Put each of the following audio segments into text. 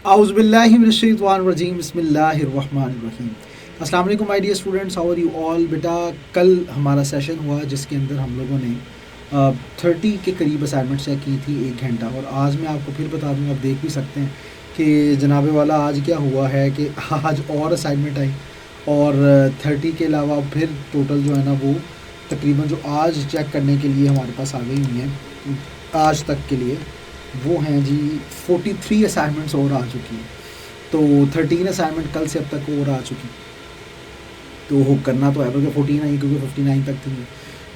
आउज़ुबिल्लाहि मिनश्शैतानिर्रजीम बिस्मिल्लाहिर्रहमानिर्रहीम। अस्सलाम वालेकुम my dear students, how are you all. बेटा कल हमारा सेशन हुआ जिसके अंदर हम लोगों ने 30 के करीब असाइनमेंट चेक की थी 1 घंटा। और आज मैं आपको फिर बता दूँ, आप देख भी सकते हैं कि जनाब वाला आज क्या हुआ है कि आज और असाइनमेंट आई और 30 के अलावा फिर टोटल जो है ना वो तकरीबन जो आज चेक करने के लिए हमारे पास आ गई हुई हैं आज तक के लिए, वो हैं जी 43 असाइनमेंट्स और आ चुकी हैं। तो 13 असाइनमेंट कल से अब तक और आ चुकी, तो वो करना तो है बल्कि 14 आई क्योंकि 59 तक थी।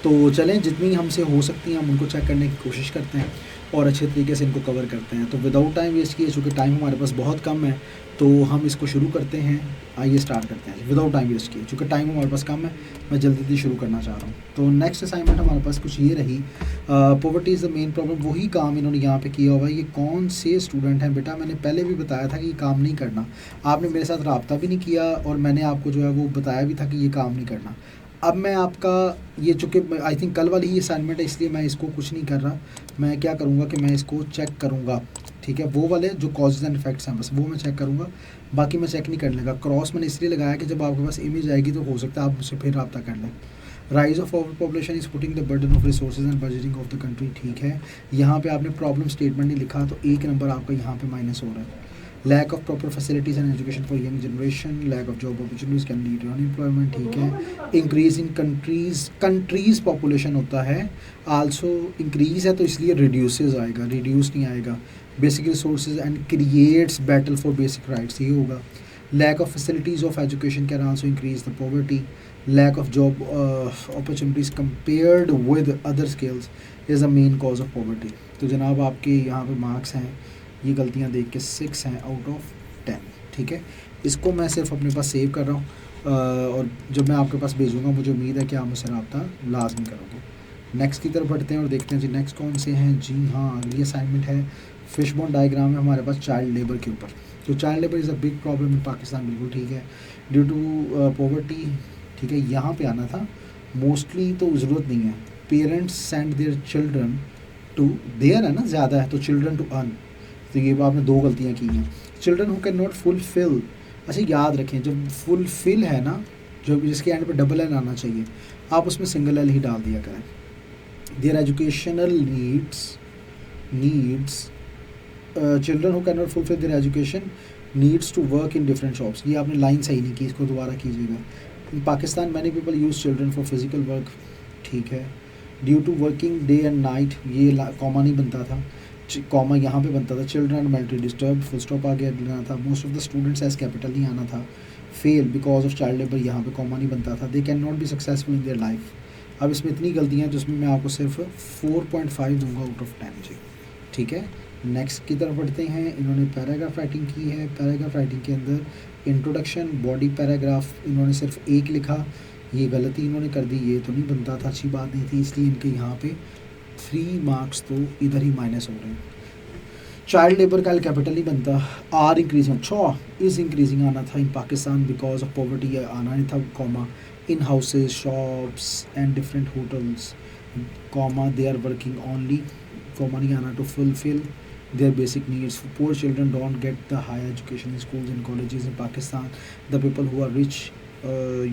तो चलें, जितनी हमसे हो सकती हैं हम उनको चेक करने की कोशिश करते हैं और अच्छे तरीके से इनको कवर करते हैं। तो विदाउट टाइम वेस्ट किए, चूँकि टाइम हमारे पास बहुत कम है, तो हम इसको शुरू करते हैं। आइए स्टार्ट करते हैं विदाउट टाइम वेस्ट किए, चूँकि टाइम हमारे पास कम है, मैं जल्दी जल्दी शुरू करना चाह रहा हूँ। तो नेक्स्ट असाइनमेंट हमारे पास कुछ ये रही, poverty is the main problem. वही काम इन्होंने यहाँ पे किया हुआ है। ये कौन से स्टूडेंट हैं बेटा, मैंने पहले भी बताया था कि ये काम नहीं करना, आपने मेरे साथ रब्ता भी नहीं किया और मैंने आपको जो है वो बताया भी था कि ये काम नहीं करना। अब मैं आपका ये, चूँकि आई थिंक कल वाली ही असाइनमेंट है, इसलिए मैं इसको कुछ नहीं कर रहा। मैं क्या करूँगा कि मैं इसको चेक करूँगा, ठीक है। वो वाले जो कॉजेज़ एंड इफेक्ट्स हैं बस वो मैं चेक करूँगा, बाकी मैं चेक नहीं करने लगा। क्रॉस मैंने इसलिए लगाया कि जब आपके पास इमेज आएगी तो हो सकता है आप मुझसे फिर रब्ता कर लें। Rise of over population is putting the burden of resources and budgeting of the country, ठीक है। यहाँ पे आपने प्रॉब्लम स्टेटमेंट नहीं लिखा तो 1 नंबर आपका यहाँ पे माइनस हो रहा है। Lack of proper facilities and education for young generation, lack of job opportunities can lead to unemployment, ठीक है। इंक्रीज इन कंट्रीज़ पॉपुलेशन होता है, आल्सो इंक्रीज़ है तो इसलिए रिड्यूसेस आएगा, रिड्यूस नहीं आएगा। Basic resources and creates battle for basic rights, ये होगा। Lack of facilities of education can also increase the poverty. Lack of job opportunities compared with other skills is a main cause of poverty. तो जनाब आपके यहाँ पे marks हैं, ये गलतियाँ देख के 6 हैं आउट ऑफ 10, ठीक है। इसको मैं सिर्फ अपने पास सेव कर रहा हूँ और जब मैं आपके पास भेजूँगा मुझे उम्मीद है कि आप मुझसे रब्ता लाजमी करोगे। नेक्स्ट की तरफ बढ़ते हैं और देखते हैं जी नेक्स्ट कौन से हैं। जी हाँ, अगली असाइनमेंट है फिशबोन डायग्राम है हमारे पास चाइल्ड लेबर के ऊपर। तो child labour is a big problem in Pakistan, बिल्कुल ठीक है, ड्यू टू पॉवर्टी, ठीक है। यहाँ पे आना था मोस्टली, तो ज़रूरत नहीं है। Parents send their children to, their है ना ज़्यादा है तो चिल्ड्रन टू अर्न, तो ये आपने दो गलतियाँ की हैं। Children who can not fulfil, अच्छा याद रखें जब फुलफिल है ना, जो जिसके एंड पे डबल एल आना चाहिए, आप उसमें सिंगल एल ही डाल दिया करें। Their educational needs children who can not fulfil their education needs to work in different shops, ये आपने लाइन सही नहीं की, इसको दोबारा कीजिएगा। In Pakistan many people use children for physical work, ठीक है। Due to working day and night, ये कॉमा नहीं बनता था, कॉमा यहाँ पे बनता था। Children mentally disturb, full stop आगे लेना था। Most of the students as capital नहीं आना था। Fail because of child labour, यहाँ पे कॉमा नहीं बनता था। They can not be successful in their life. अब इसमें इतनी गलतियाँ जिसमें मैं आपको सिर्फ 4.5 दूंगा आउट ऑफ 10 जी, ठीक है। नेक्स्ट की तरफ बढ़ते हैं। इन्होंने पैराग्राफ राइटिंग की है। पैराग्राफ राइटिंग के अंदर इंट्रोडक्शन, बॉडी पैराग्राफ इन्होंने सिर्फ एक लिखा, ये गलती इन्होंने कर दी, ये तो नहीं बनता था, अच्छी बात नहीं थी, इसलिए इनके यहाँ पे 3 मार्क्स तो इधर ही माइनस हो रहे हैं। चाइल्ड लेबर का कैपिटल नहीं बनता। आर इंक्रीजिंग, अच्छा इज़ इंक्रीजिंग आना था in Pakistan because of poverty, आना नहीं था। Comma in houses, shops and different hotels, comma they are working only, comma नहीं आना, to fulfil their basic needs. Poor children don't get the higher education in schools and colleges in Pakistan. The people who are rich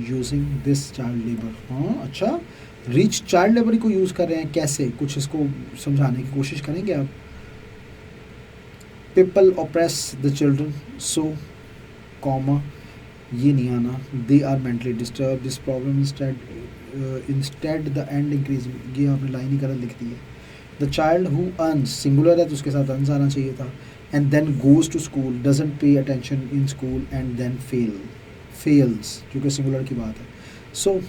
using this child labor. हाँ अच्छा, rich child labour को use कर रहे हैं, कैसे, कुछ इसको समझाने की कोशिश करेंगे आप। People oppress the children, so comma ये नहीं आना। They are mentally disturb, this problem instead the and increasing, ये आपने लाइन ही गलत लिख दी है। The child who earns, singular है तो उसके साथ अर्न्स आना चाहिए था। And then goes to school, doesn't pay attention in school and then fails, क्योंकि सिंगुलर की बात है। So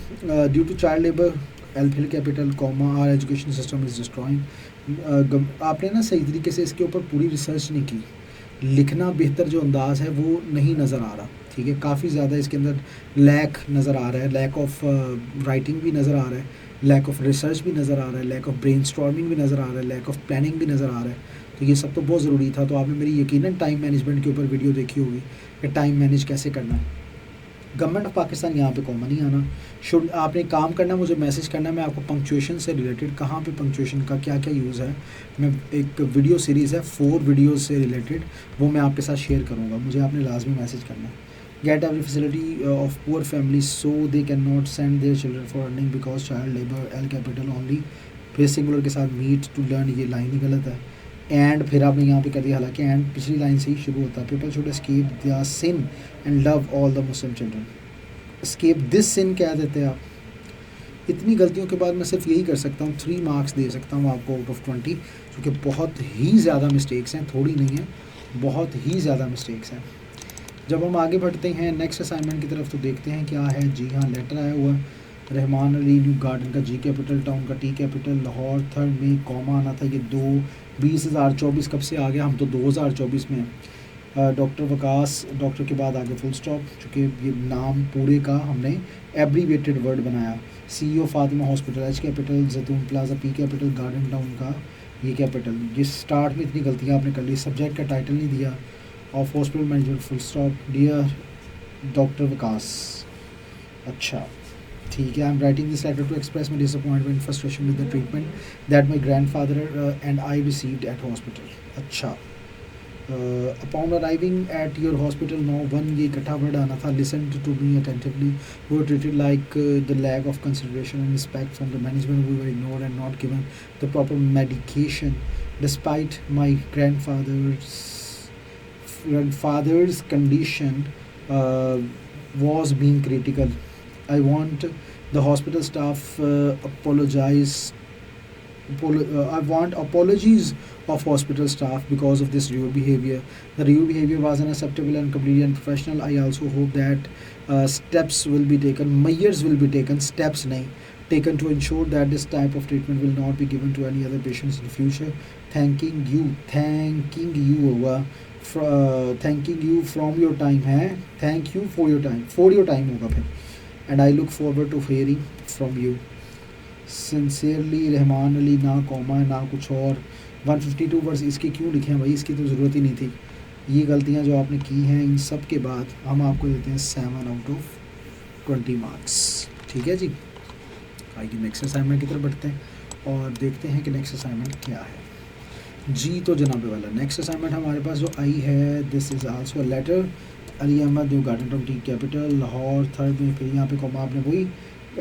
due to child labour, एल्फिल capital, comma are education system is destroying. आपने ना सही तरीके से इसके ऊपर पूरी रिसर्च नहीं की, लिखना बेहतर जो अंदाज़ है वो नहीं नज़र आ रहा, ठीक है। काफ़ी ज़्यादा इसके अंदर लैक नज़र आ रहा है, लैक ऑफ राइटिंग भी नज़र आ रहा है, लैक ऑफ रिसर्च भी नज़र आ रहा है, लैक ऑफ ब्रेनस्टॉर्मिंग भी नज़र आ रहा है, लैक ऑफ प्लानिंग भी नज़र आ रहा है। तो ये सब तो बहुत ज़रूरी था। तो आपने मेरी यकीनन टाइम मैनेजमेंट के ऊपर वीडियो देखी होगी कि टाइम मैनेज कैसे करना है। गवर्नमेंट ऑफ पाकिस्तान यहाँ पे कॉमन ही आना। शुड आपने काम करना, मुझे मैसेज करना, मैं आपको पंक्चुएशन से रिलेटेड कहाँ पे पंक्चुएशन का क्या क्या यूज़ है, मैं एक वीडियो सीरीज़ है 4 वीडियोज़ से रिलेटेड, वो मैं आपके साथ शेयर करूँगा, मुझे आपने लाजमी मैसेज करना है। Get every facility of poor family so they can not send their children for earning because child labour L capital only, फिर सिंगुलर के साथ मीट टू लर्न, ये लाइन ही गलत है। एंड फिर आपने यहाँ पे कर दिया, हालांकि एंड पिछली लाइन से ही शुरू होता है। People should escape the sin and love all the Muslim children. Escape this sin कह देते हैं आप। इतनी गलतियों के बाद मैं सिर्फ यही कर सकता हूँ, 3 मार्क्स दे सकता हूँ आपको आउट ऑफ 20, क्योंकि बहुत ही ज़्यादा मिस्टेक्स हैं, थोड़ी नहीं है, बहुत ही ज़्यादा मिस्टेक्स हैं। जब हम आगे बढ़ते हैं नेक्स्ट असाइनमेंट की तरफ तो देखते हैं क्या है। जी हाँ, लेटर आया हुआ रहमान अली न्यू गार्डन का, जी कैपिटल, टाउन का टी कैपिटल, लाहौर, थर्ड में कॉमा आना था, ये 2/20/24 कब से आ गया, हम तो 2024 में हैं। डॉक्टर वकास, डॉक्टर के बाद आगे फुल स्टॉप, चूँकि ये नाम पूरे का हमने एब्रीवेटेड वर्ड बनाया। CEO Fatima hospital, H capital, Zaitoon plaza, P capital, garden town का ये कैपिटल। जिस स्टार्ट में इतनी गलतियाँ आपने कर ली, सब्जेक्ट का टाइटल नहीं दिया, of hospital management full stop, dear doctor Waqas. अच्छा ठीक है, I am writing this letter to express my disappointment frustration with the treatment that my grandfather and I received at hospital. अच्छा, upon arriving at your hospital no 1, ये इकट्ठा word आना था, listen to me attentively, we were treated like the lack of consideration and respect from the management, we were ignored and not given the proper medication despite my grandfather's condition was being critical. I want the hospital staff I want apologies of hospital staff because of this rude behavior. The rude behavior was unacceptable and completely unprofessional. I also hope that steps will be taken, measures will be taken, steps nahi taken to ensure that this type of treatment will not be given to any other patients in the future. Thanking you thanking you from your time है, thank you for your time होगा फिर, and I look forward to hearing from you. Sincerely Rahman Ali, ना comma ना कुछ और। 152 words इसके क्यों लिखे हैं भाई, इसकी तो ज़रूरत ही नहीं थी। ये गलतियाँ जो आपने की हैं, इन सब के बाद हम आपको देते हैं 7 आउट ऑफ 20 मार्क्स। ठीक है जी, आइए नेक्स्ट असाइनमेंट की तरफ बढ़ते हैं और देखते हैं कि नेक्स्ट असाइनमेंट क्या है। जी तो जनाबे वाला, नेक्स्ट असाइनमेंट हमारे पास जो आई है, this is also a letter, Ali Ahmad New Garden Town T capital, Lahore, third में फिर यहाँ पे कॉमा, आपने वही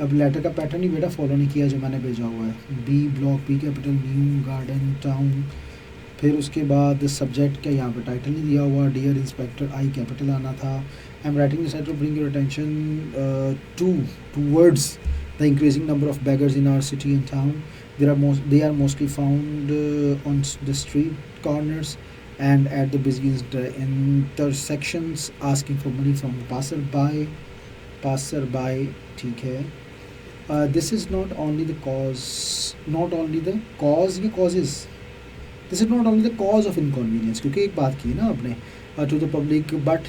अब लेटर का पैटर्न ही बेटा फॉलो नहीं किया जो मैंने भेजा हुआ है। B block, P capital, New Garden Town, फिर उसके बाद सब्जेक्ट का यहाँ पे टाइटल नहीं दिया हुआ, डियर इंस्पेक्टर, आई कैपिटल आना था। I am writing this to bring your attention towards the increasing number of beggars in our city and town. They are mostly found on the street corners and at the busy intersections asking for money from passerby. ठीक है, this is not only the cause ये causes, this is not only the cause of inconvenience, क्योंकि एक बात की ना आपने to the public, but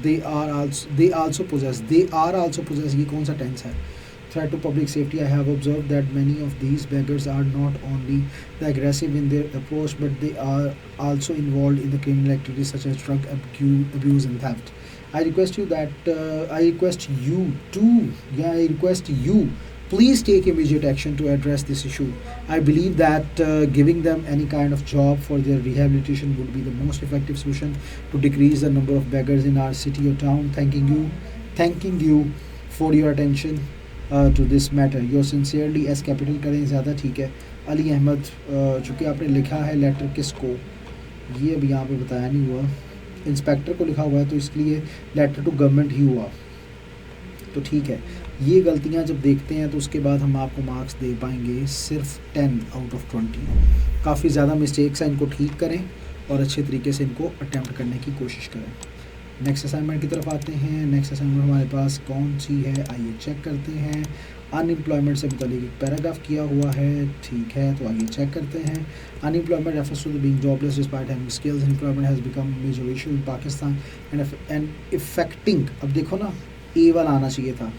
they are also possess, ये कौन सा टेंस है, threat to public safety. I have observed that many of these beggars are not only aggressive in their approach, but they are also involved in the criminal activities such as drug abuse and theft. I request you please take immediate action to address this issue. I believe that giving them any kind of job for their rehabilitation would be the most effective solution to decrease the number of beggars in our city or town. Thanking you for your attention to this matter. Yours sincerely, S capital करें ज़्यादा ठीक है, अली अहमद। चूँकि आपने लिखा है letter किसको, ये अभी यहाँ पे बताया नहीं हुआ, इंस्पेक्टर को लिखा हुआ है तो इसलिए लेटर टू गवर्नमेंट ही हुआ, तो ठीक है। ये गलतियाँ जब देखते हैं तो उसके बाद हम आपको मार्क्स दे पाएंगे सिर्फ 10 आउट ऑफ 20। काफ़ी ज़्यादा मिस्टेक्स हैं, इनको ठीक करें और अच्छे तरीके से इनको अटैम्प्ट करने की कोशिश करें। नेक्स्ट असाइनमेंट की तरफ आते हैं। नेक्स्ट असाइनमेंट हमारे पास कौन सी है, आइए चेक करते हैं। अनएम्प्लॉयमेंट से मुतालिक एक पैराग्राफ किया हुआ है, ठीक है, तो आइए चेक करते हैं। Unemployment refers to the being jobless despite having skills. Unemployment has become major issue in Pakistan and affecting, अब देखो ना ए वाला आना चाहिए था,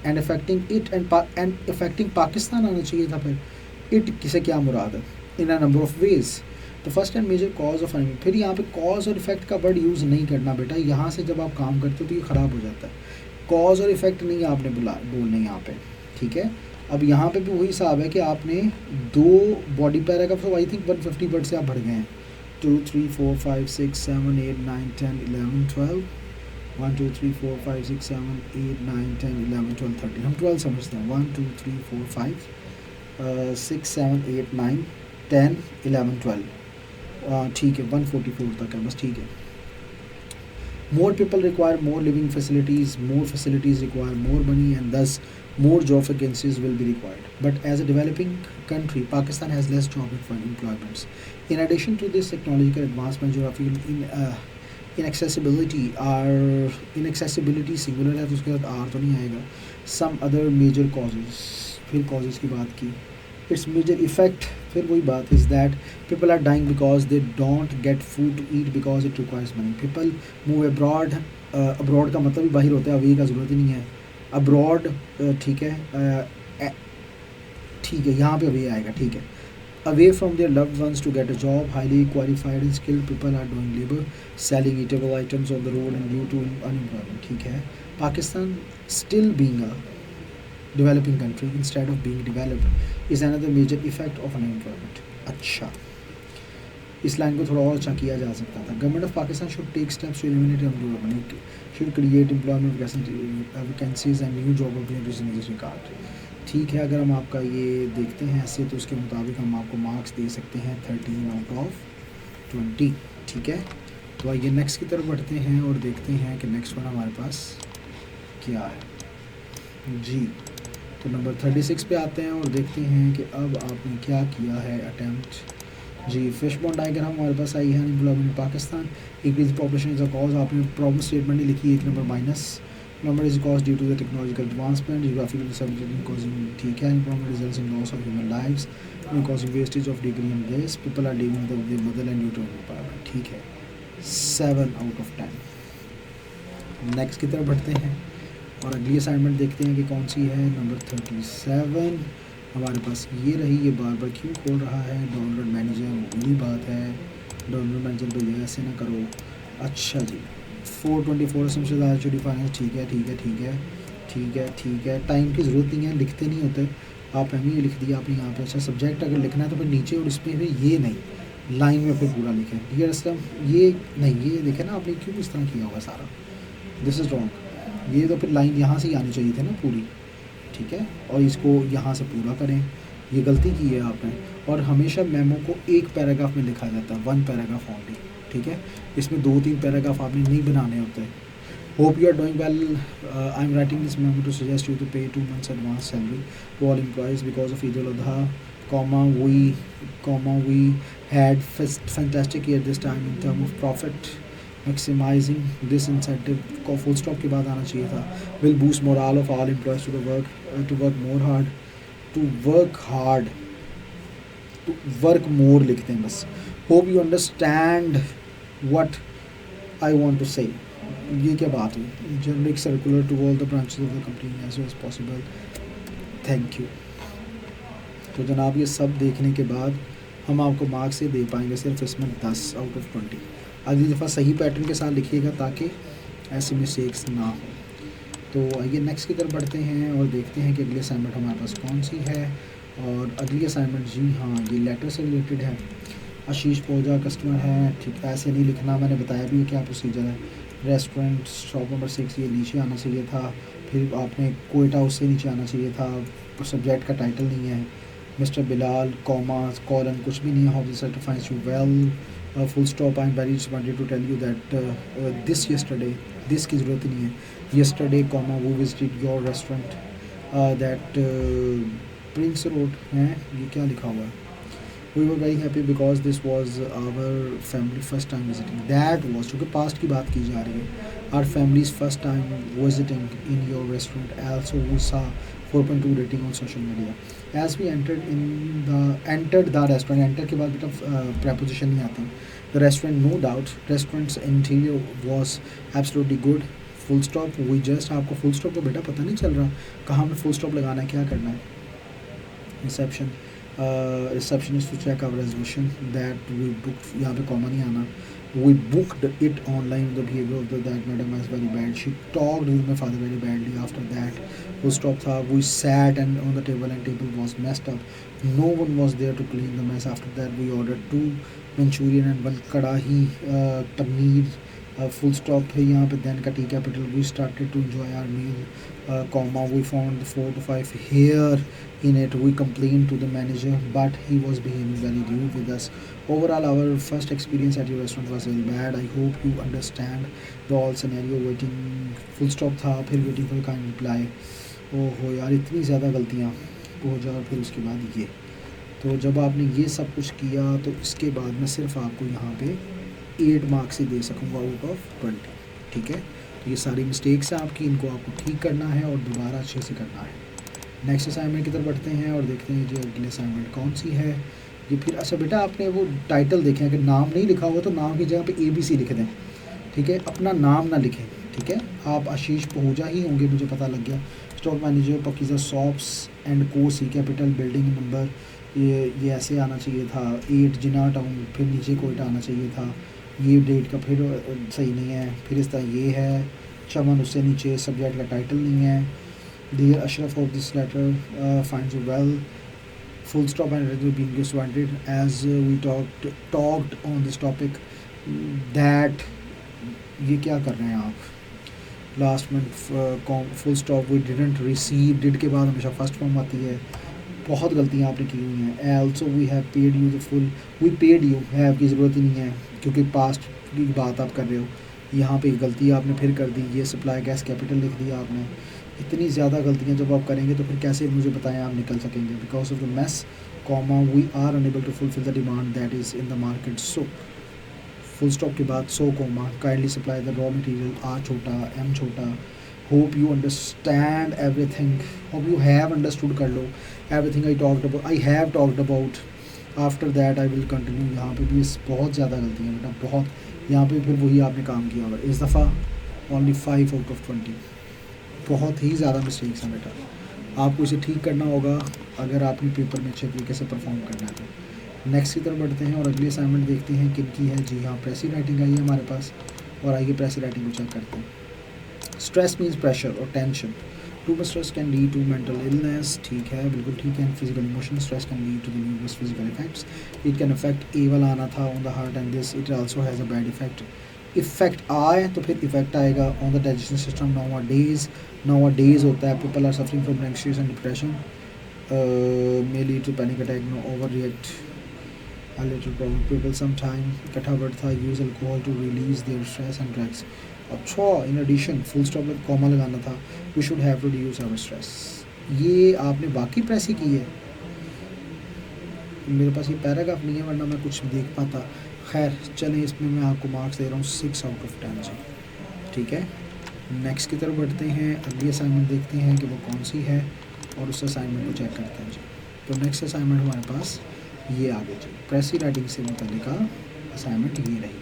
and affecting it and affecting Pakistan आना चाहिए था। फिर इट किसे क्या मुराद है, in a number of ways. तो first and major cause of फिर यहाँ पे कॉज और इफेक्ट का वर्ड यूज़ नहीं करना बेटा, यहाँ से जब आप काम करते हो तो ये ख़राब हो जाता है। कॉज और इफ़ेक्ट नहीं आपने बोलने यहाँ पे, ठीक है। अब यहाँ पे भी वही हिसाब है कि आपने 2 बॉडी पैराग्राफ, तो आई थिंक 150 वर्ड से आप भर गए हैं। 2 3 4 5 6 7 8 9 10 11 12 1 2 3 4 5 6 7 8 9 10 11 12 13, हम 12 समझते हैं। 1 2 3 4 5 6 7 8 9 10 11 12, ठीक है 144 तक है बस, ठीक है। More people require more living facilities, more facilities require more money, and thus more job vacancies will be required. But as a developing country, Pakistan has less job employments. In addition to this technological advancement, geographical inaccessibility singular है तो उसके साथ R तो नहीं आएगा. Some other major causes, फिर causes की बात की. Its major effect, फिर वही बात, is that people are dying because they don't get food to eat because it requires money. People move abroad. Abroad का मतलब भी बाहर होता है, अवे का ज़रूरत ही नहीं है. Abroad, ठीक है, ठीक है, यहाँ पे अवे आएगा, ठीक है. Away from their loved ones to get a job, highly qualified and skilled people are doing labor, selling eatable items on the road and due to unemployment, ठीक है. Pakistan still being a developing country instead of being developed is another major effect of unemployment. अच्छा, इस line को थोड़ा और अच्छा किया जा सकता था. Government of Pakistan should take steps to eliminate unemployment, should create employment vacancies and new job opportunities in this regard. ठीक है, अगर हम आपका ये देखते हैं ऐसे तो उसके मुताबिक हम आपको मार्क्स दे सकते हैं 13 आउट ऑफ 20, ठीक है. तो आइए नेक्स्ट की तरफ बढ़ते हैं और देखते हैं कि नेक्स्ट वन हमारे पास क्या है जी. तो नंबर 36 पे आते हैं और देखते हैं कि अब आपने क्या किया है अटैम्प्ट जी. फिश बॉन्ड डायग्राम हमारे पास आई है. Unemployment Pakistan, increase population is a cause. आपने प्रॉब्लम स्टेटमेंट नहीं लिखी, 1 number minus. Number is cause due to the technological advancement, geographical disability causing, ठीक है. Unemployment results in loss of human lives, causing wastage of degree and gas. People are living the motherland due to employment, ठीक है. 7 out of 10. Next की तरफ बढ़ते हैं और अगली असाइनमेंट देखते हैं कि कौन सी है. नंबर 37 हमारे पास ये रही. ये बार बार क्यों खोल रहा है. डाउनलोड मैनेजर, वही बात है, डाउनलोड मैनेजर भैया ऐसे ना करो. अच्छा जी, 424 सबसे ज़्यादा चोरी फाइनेंस, ठीक है ठीक है ठीक है ठीक है ठीक है. टाइम की ज़रूरत नहीं है, लिखते नहीं होते आप, हमें ये लिख दिया आपने यहाँ पे. अच्छा, सब्जेक्ट अगर लिखना है तो फिर नीचे और इसमें फिर ये नहीं, लाइन में फिर पूरा लिखें. डियर असलम, ये नहीं, ये देखें ना आपने क्यों इस तरह किया होगा सारा. This is wrong. ये तो फिर लाइन यहाँ से ही आनी चाहिए थी ना पूरी, ठीक है. और इसको यहाँ से पूरा करें, ये गलती की है आपने. और हमेशा मेमो को एक पैराग्राफ में लिखा जाता है, 1 पैराग्राफ ओनली, ठीक है. इसमें 2-3 पैराग्राफ आपने नहीं बनाने होते. Hope you are doing well. I am writing this memo to suggest you to pay 2 months advance salary to all employees because of Eid ul Azha, we had fantastic year this time in terms of profit. Maximizing this incentive को full stop के बाद आना चाहिए था. Will boost morale of all employees to work more लिखते हैं बस. Hope you understand what I want to say. ये क्या बात हुई. Generic circular to all the branches of the company as soon as possible. Thank you. तो जनाब ये सब देखने के बाद हम आपको मार्क्स से दे पाएंगे सिर्फ इसमें 10 आउट ऑफ 20. अगली दफ़ा सही पैटर्न के साथ लिखिएगा ताकि ऐसी मिस्टेक्स ना हो. तो आइए नेक्स्ट की तरफ बढ़ते हैं और देखते हैं कि अगली असाइनमेंट हमारे पास कौन सी है. और अगली असाइनमेंट जी हाँ, ये लेटर से रिलेटेड है. आशीष पोजा कस्टमर है, ठीक. ऐसे नहीं लिखना, मैंने बताया भी क्या प्रोसीजर है. रेस्टोरेंट शॉप नंबर 6 ये नीचे आना चाहिए था. फिर आपने कोयटा उससे नीचे आना चाहिए था. सब्जेक्ट का टाइटल नहीं है. मिस्टर बिलाल कॉमा कॉलन कुछ भी नहीं है. How this finds you well, full stop. I am very wanted to tell you that this yesterday, this की ज़रूरत नहीं है. यस्टरडे कॉमा वो visited your restaurant that Prince Road है. ये क्या लिखा हुआ है. We were very happy because this was our family first time visiting. That was, चूँकि पास्ट की बात की जा रही है. Our families first time visiting in your restaurant. Also we saw 4.2 rating on social media. As we entered the restaurant. Enter के बाद बेटा प्रपोजिशन नहीं आती. The restaurant, no doubt restaurants interior was absolutely good. Full stop. We just, आपको full stop का बेटा पता नहीं चल रहा कहाँ में फुल स्टॉप लगाना है, क्या करना है. Receptionist to check our reservation that we book, यहाँ पे कॉमा नहीं आना. We booked it online. The behavior of that madam was very bad. She talked with my father very badly. After that, full stop tha. We sat and on the table and table was messed up. No one was there to clean the mess. After that, we ordered 2 Manchurian and 1 kadahi paneer. Full stop है यहाँ पे then का T capital. We started to enjoy our meal. Comma, we found 4 to 5 hair in it. We complained to the manager, but he was behaving very rude with us. Overall, our first experience at your restaurant was very bad. I hope you understand the all scenario. Waiting full stop था, फिर waiting for kind reply. ओहो यार, इतनी ज़्यादा गलतियाँ हो जाओ, फिर उसके बाद ये। तो जब आपने ये सब कुछ किया तो इसके बाद मैं सिर्फ आपको यहाँ पे 8 मार्क्स ही दे सकूँगा आउट ऑफ 20। ठीक है, तो ये सारी मिस्टेक्स हैं आपकी, इनको आपको ठीक करना है और दोबारा अच्छे से करना है। नेक्स्ट असाइनमेंट की तरफ बढ़ते हैं और देखते हैं जी अगली असाइनमेंट कौन सी है। ये फिर अच्छा बेटा, आपने वो टाइटल देखें, अगर नाम नहीं लिखा हुआ तो नाम की जगह पे ABC लिख दें। ठीक है, अपना नाम ना लिखें। ठीक है, आप आशीष पहूजा ही होंगे, मुझे पता लग गया। Stock manager Pakeezah shops and को सी कैपिटल बिल्डिंग नंबर, ये ऐसे आना चाहिए था 8 जिना टाउन, फिर नीचे कोयटा आना चाहिए था। ये डेट का फिर सही नहीं है, फिर इस तरह ये है चमन, उससे नीचे सब्जेक्ट का टाइटल नहीं है। Dear Ashraf of this letter finds you well, full stop and rather being disappointed as we talked on this topic that ये क्या कर रहे हैं आप। Last month full stop we didn't receive, did के बाद हमेशा फर्स्ट फॉर्म आती है। बहुत गलतियाँ आपने की हुई हैं। Also we have paid you the full, we paid you, have की ज़रूरत ही नहीं है क्योंकि पास्ट की बात आप कर रहे हो। यहाँ पे गलती आपने फिर कर दी, ये सप्लाई गैस कैपिटल लिख दिया आपने। इतनी ज़्यादा गलतियाँ जब आप करेंगे तो फिर कैसे मुझे बताएं आप निकल सकेंगे। Because of the mess comma we are unable to fulfil the demand that is in the market. So full stop के बाद so comma kindly supply the raw material, R छोटा एम छोटा। Hope you understand everything, hope you have understood कर लो everything I have talked about. After that I will continue. यहाँ पे भी बहुत ज़्यादा गलती है बेटा, बहुत। यहाँ पे फिर वही आपने काम किया होगा। इस दफ़ा ओनली 5 आउट ऑफ 20, बहुत ही ज़्यादा मिस्टेक्स हैं बेटा। आपको इसे ठीक करना होगा अगर आपने पेपर में अच्छे तरीके से परफॉर्म करना है तो। नेक्स्ट की तरफ बढ़ते हैं और अगली असाइनमेंट देखते हैं किन की है। जी हाँ, प्रेसी राइटिंग आई है हमारे पास, और आइए प्रेसी राइटिंग को चेक करते हैं। स्ट्रेस मीन्स प्रेशर और tension. Too much stress can lead to mental illness. ठीक है, बिल्कुल ठीक है। Physical emotional stress can lead to the numerous physical effects. It can affect a वाला आना था on the heart and this it also has a bad effect आए तो फिर इफेक्ट आएगा on the digestion system. Now days होता है people are suffering from anxiety and depression, may lead to panic attack, no overreact, a little problem people sometime। इकट्ठा word था use alcohol to release their stress and drugs. अच्छा, in addition full stop में comma लगाना था, we should have reduce our stress. ये आपने बाकी press ही की है, मेरे पास ये पैराग्राफ नहीं है वरना मैं कुछ देख पाता। खैर चलें, इसमें मैं आपको मार्क्स दे रहा हूँ 6 आउट ऑफ 10 जी। ठीक है, नेक्स्ट की तरफ बढ़ते हैं। अगली असाइनमेंट देखते हैं कि वो कौन सी है और उस असाइनमेंट को चेक करते हैं जी। तो नेक्स्ट असाइनमेंट हमारे पास ये आगे जी, प्रेसी राइटिंग से मुतल्लिक असाइनमेंट ये रही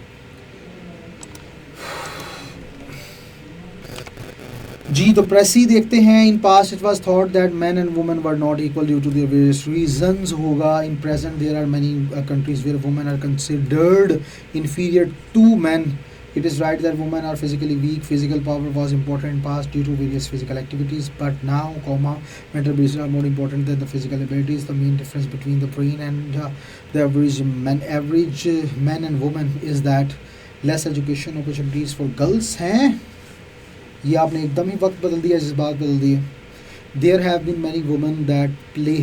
जी। तो प्रेसी देखते हैं। In past it was thought that man and women were not equal due to their various reasons होगा। In present there are many countries where women are considered inferior to man. It is right that women are physically weak. Physical power was important in past due to various physical activities, but now, mental abilities are more important than the physical abilities. The main difference between the brain and the average men and women is that less education opportunities for girls हैं। ये आपने एकदम ही वक्त बदल दिया, जज्बात बदल दिए। There have been many women that play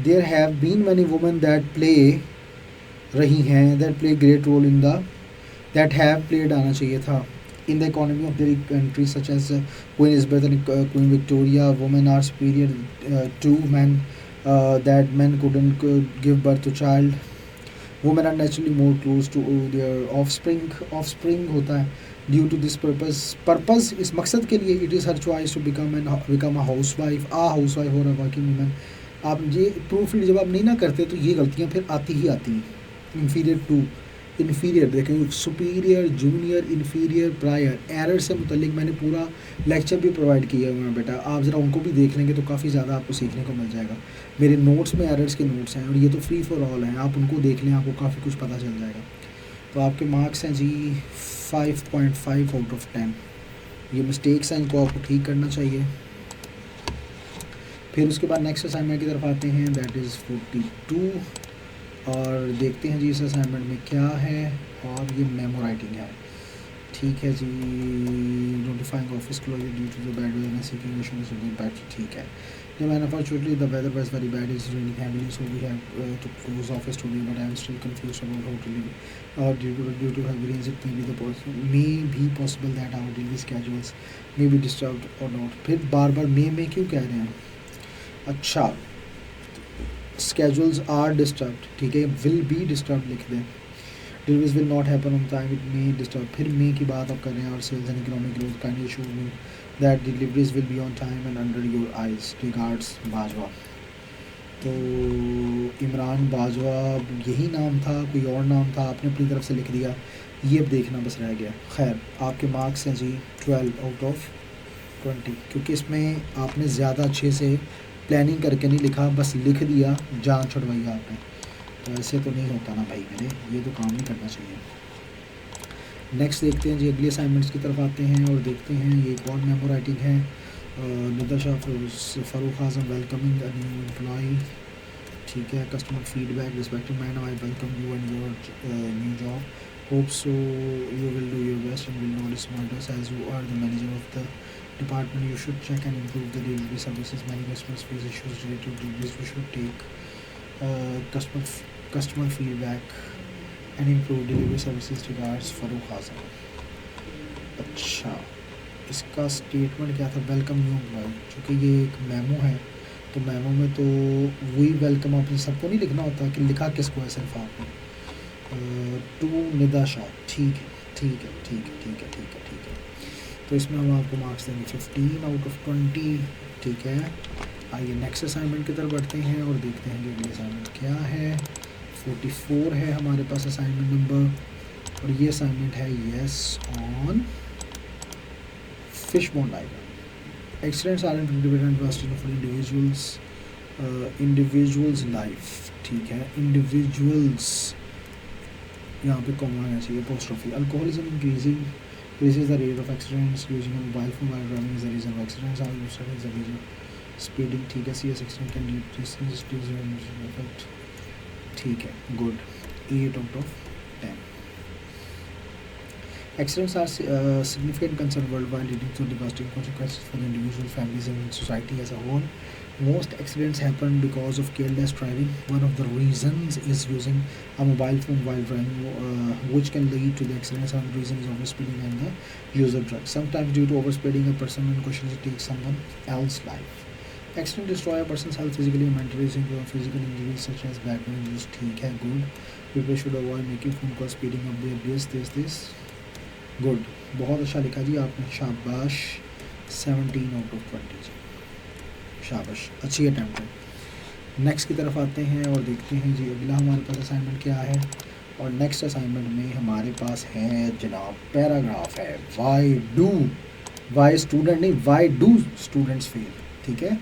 there have been many women that play रही हैं, that play great role in the, that have played आना चाहिए था in the economy of their countries such as Queen Elizabeth and Queen Victoria. Women are superior to men, that men couldn't give birth to child. Women are naturally more close to their offspring होता है due to this purpose इस मकसद के लिए it is her choice to become a housewife or a working woman। आप ये proof read जब आप नहीं ना करते तो ये गलतियाँ फिर आती ही आती हैं। इन्फीरियर टू इन्फीरियर देखें, superior, junior, inferior, prior, error से मुतलिक मैंने पूरा लेक्चर भी प्रोवाइड किया हुआ है बेटा, आप ज़रा उनको भी देख लेंगे तो काफ़ी ज़्यादा आपको सीखने को मिल जाएगा। मेरे नोट्स में एरर्स के नोट्स हैं और ये तो फ्री फॉर ऑल हैं, आप उनको देख लें, आपको काफ़ी कुछ पता चल जाएगा। तो आपके मार्क्स हैं जी 5.5 आउट ऑफ 10। ये मिस्टेक्स हैं, इनको आपको ठीक करना चाहिए। फिर उसके बाद नेक्स्ट असाइनमेंट की तरफ आते हैं, दैट इज़ 42, और देखते हैं जी इस असाइनमेंट में क्या है। और ये मेमो राइटिंग है, ठीक है जी। Notifying office closure due to the bad weather seeking impact, ठीक है। जब unfortunately the weather was very bad, is raining heavily, so we have to close office today, but I am still confused about how to live due to heavy rains. It may be possible that our daily schedules may be disturbed और not. फिर बार बार मे क्यों कह रहे हैं? अच्छा, schedules are disturbed, ठीक है, will be disturbed लिख दें। deliveries will not happen on time, it may disturb। फिर may की बात आप कर रहे हैं, और sales and economic growth kindly assure me that deliveries will be on time and under your eyes, regards Bajwa. तो इमरान बाजवा यही नाम था, कोई और नाम था, आपने अपनी तरफ से लिख दिया, ये अब देखना बस रह गया। खैर, आपके मार्क्स हैं जी 12 आउट ऑफ 20, क्योंकि इसमें आपने ज़्यादा अच्छे से प्लानिंग करके नहीं लिखा, बस लिख दिया, जान छुड़वाई आपने। तो ऐसे तो नहीं होता ना भाई मेरे, ये तो काम नहीं करना चाहिए। नेक्स्ट देखते हैं जी, अगली असाइनमेंट्स की तरफ आते हैं और देखते हैं ये एक और मेमो राइटिंग है। Nidasha Farooq Azam welcoming a new employee, ठीक है। Customer feedback, respective man, I welcome you and your new job, hope so you will do your best and will not smart us as you are the manager of the department. You should check and improve the delivery services. Many customers face issues related to deliveries. We should take customer feedback and improve delivery services. Regards, Farooq Azam। अच्छा, इसका statement क्या था? Welcome new employ, चूँकि ये एक memo है तो memo में तो वही वेलकम आपने सबको नहीं लिखना होता, कि लिखा किसको है सिर्फ आपने। टू निदाशा, ठीक है ठीक है ठीक है ठीक है ठीक है ठीक है। तो इसमें हम आपको मार्क्स देंगे 15 आउट ऑफ 20, ठीक है। आइए नेक्स्ट असाइनमेंट की तरफ बढ़ते हैं और देखते हैं कि अगली असाइनमेंट क्या है। 44 है हमारे पास असाइनमेंट नंबर, और ये असाइनमेंट है yes on fish bone diagram. Accidents are individuals individuals life, ठीक है। इंडिविजुअल्स यहाँ पे कॉमन आना चाहिए, apostrophe. Alcoholism increasing increases the rate of accidents, using a mobile phone while driving is the reason of accidents, are studies the reason speeding, ठीक है। CS16 can lead to effect, ठीक है, good, 8 out of 10। Accidents are significant concern worldwide, leading to devastating consequences for the individual, families and society as a whole. Most accidents happen because of careless driving. One of the reasons is using a mobile phone while driving, which can lead to the accidents. Another reason is overspeeding and the use of drugs. Sometimes due to overspeeding, a person unconsciously takes someone else's life. Accident destroy a person's health physically and mentally, including physical injuries such as back injuries, ठीक है, good. People should avoid making phone calls, speeding up their this. Good, बहुत अच्छा लिखा जी आपने, शाबाश। 17 out of 20 जी, शाबाश, अच्छी attempt है। नेक्स्ट की तरफ आते हैं और देखते हैं जी अगला हमारे पास असाइनमेंट क्या है। और नेक्स्ट असाइनमेंट में हमारे पास है जनाब पैराग्राफ है, वाई स्टूडेंट नहीं, वाई डू स्टूडेंट्स फेल, ठीक है।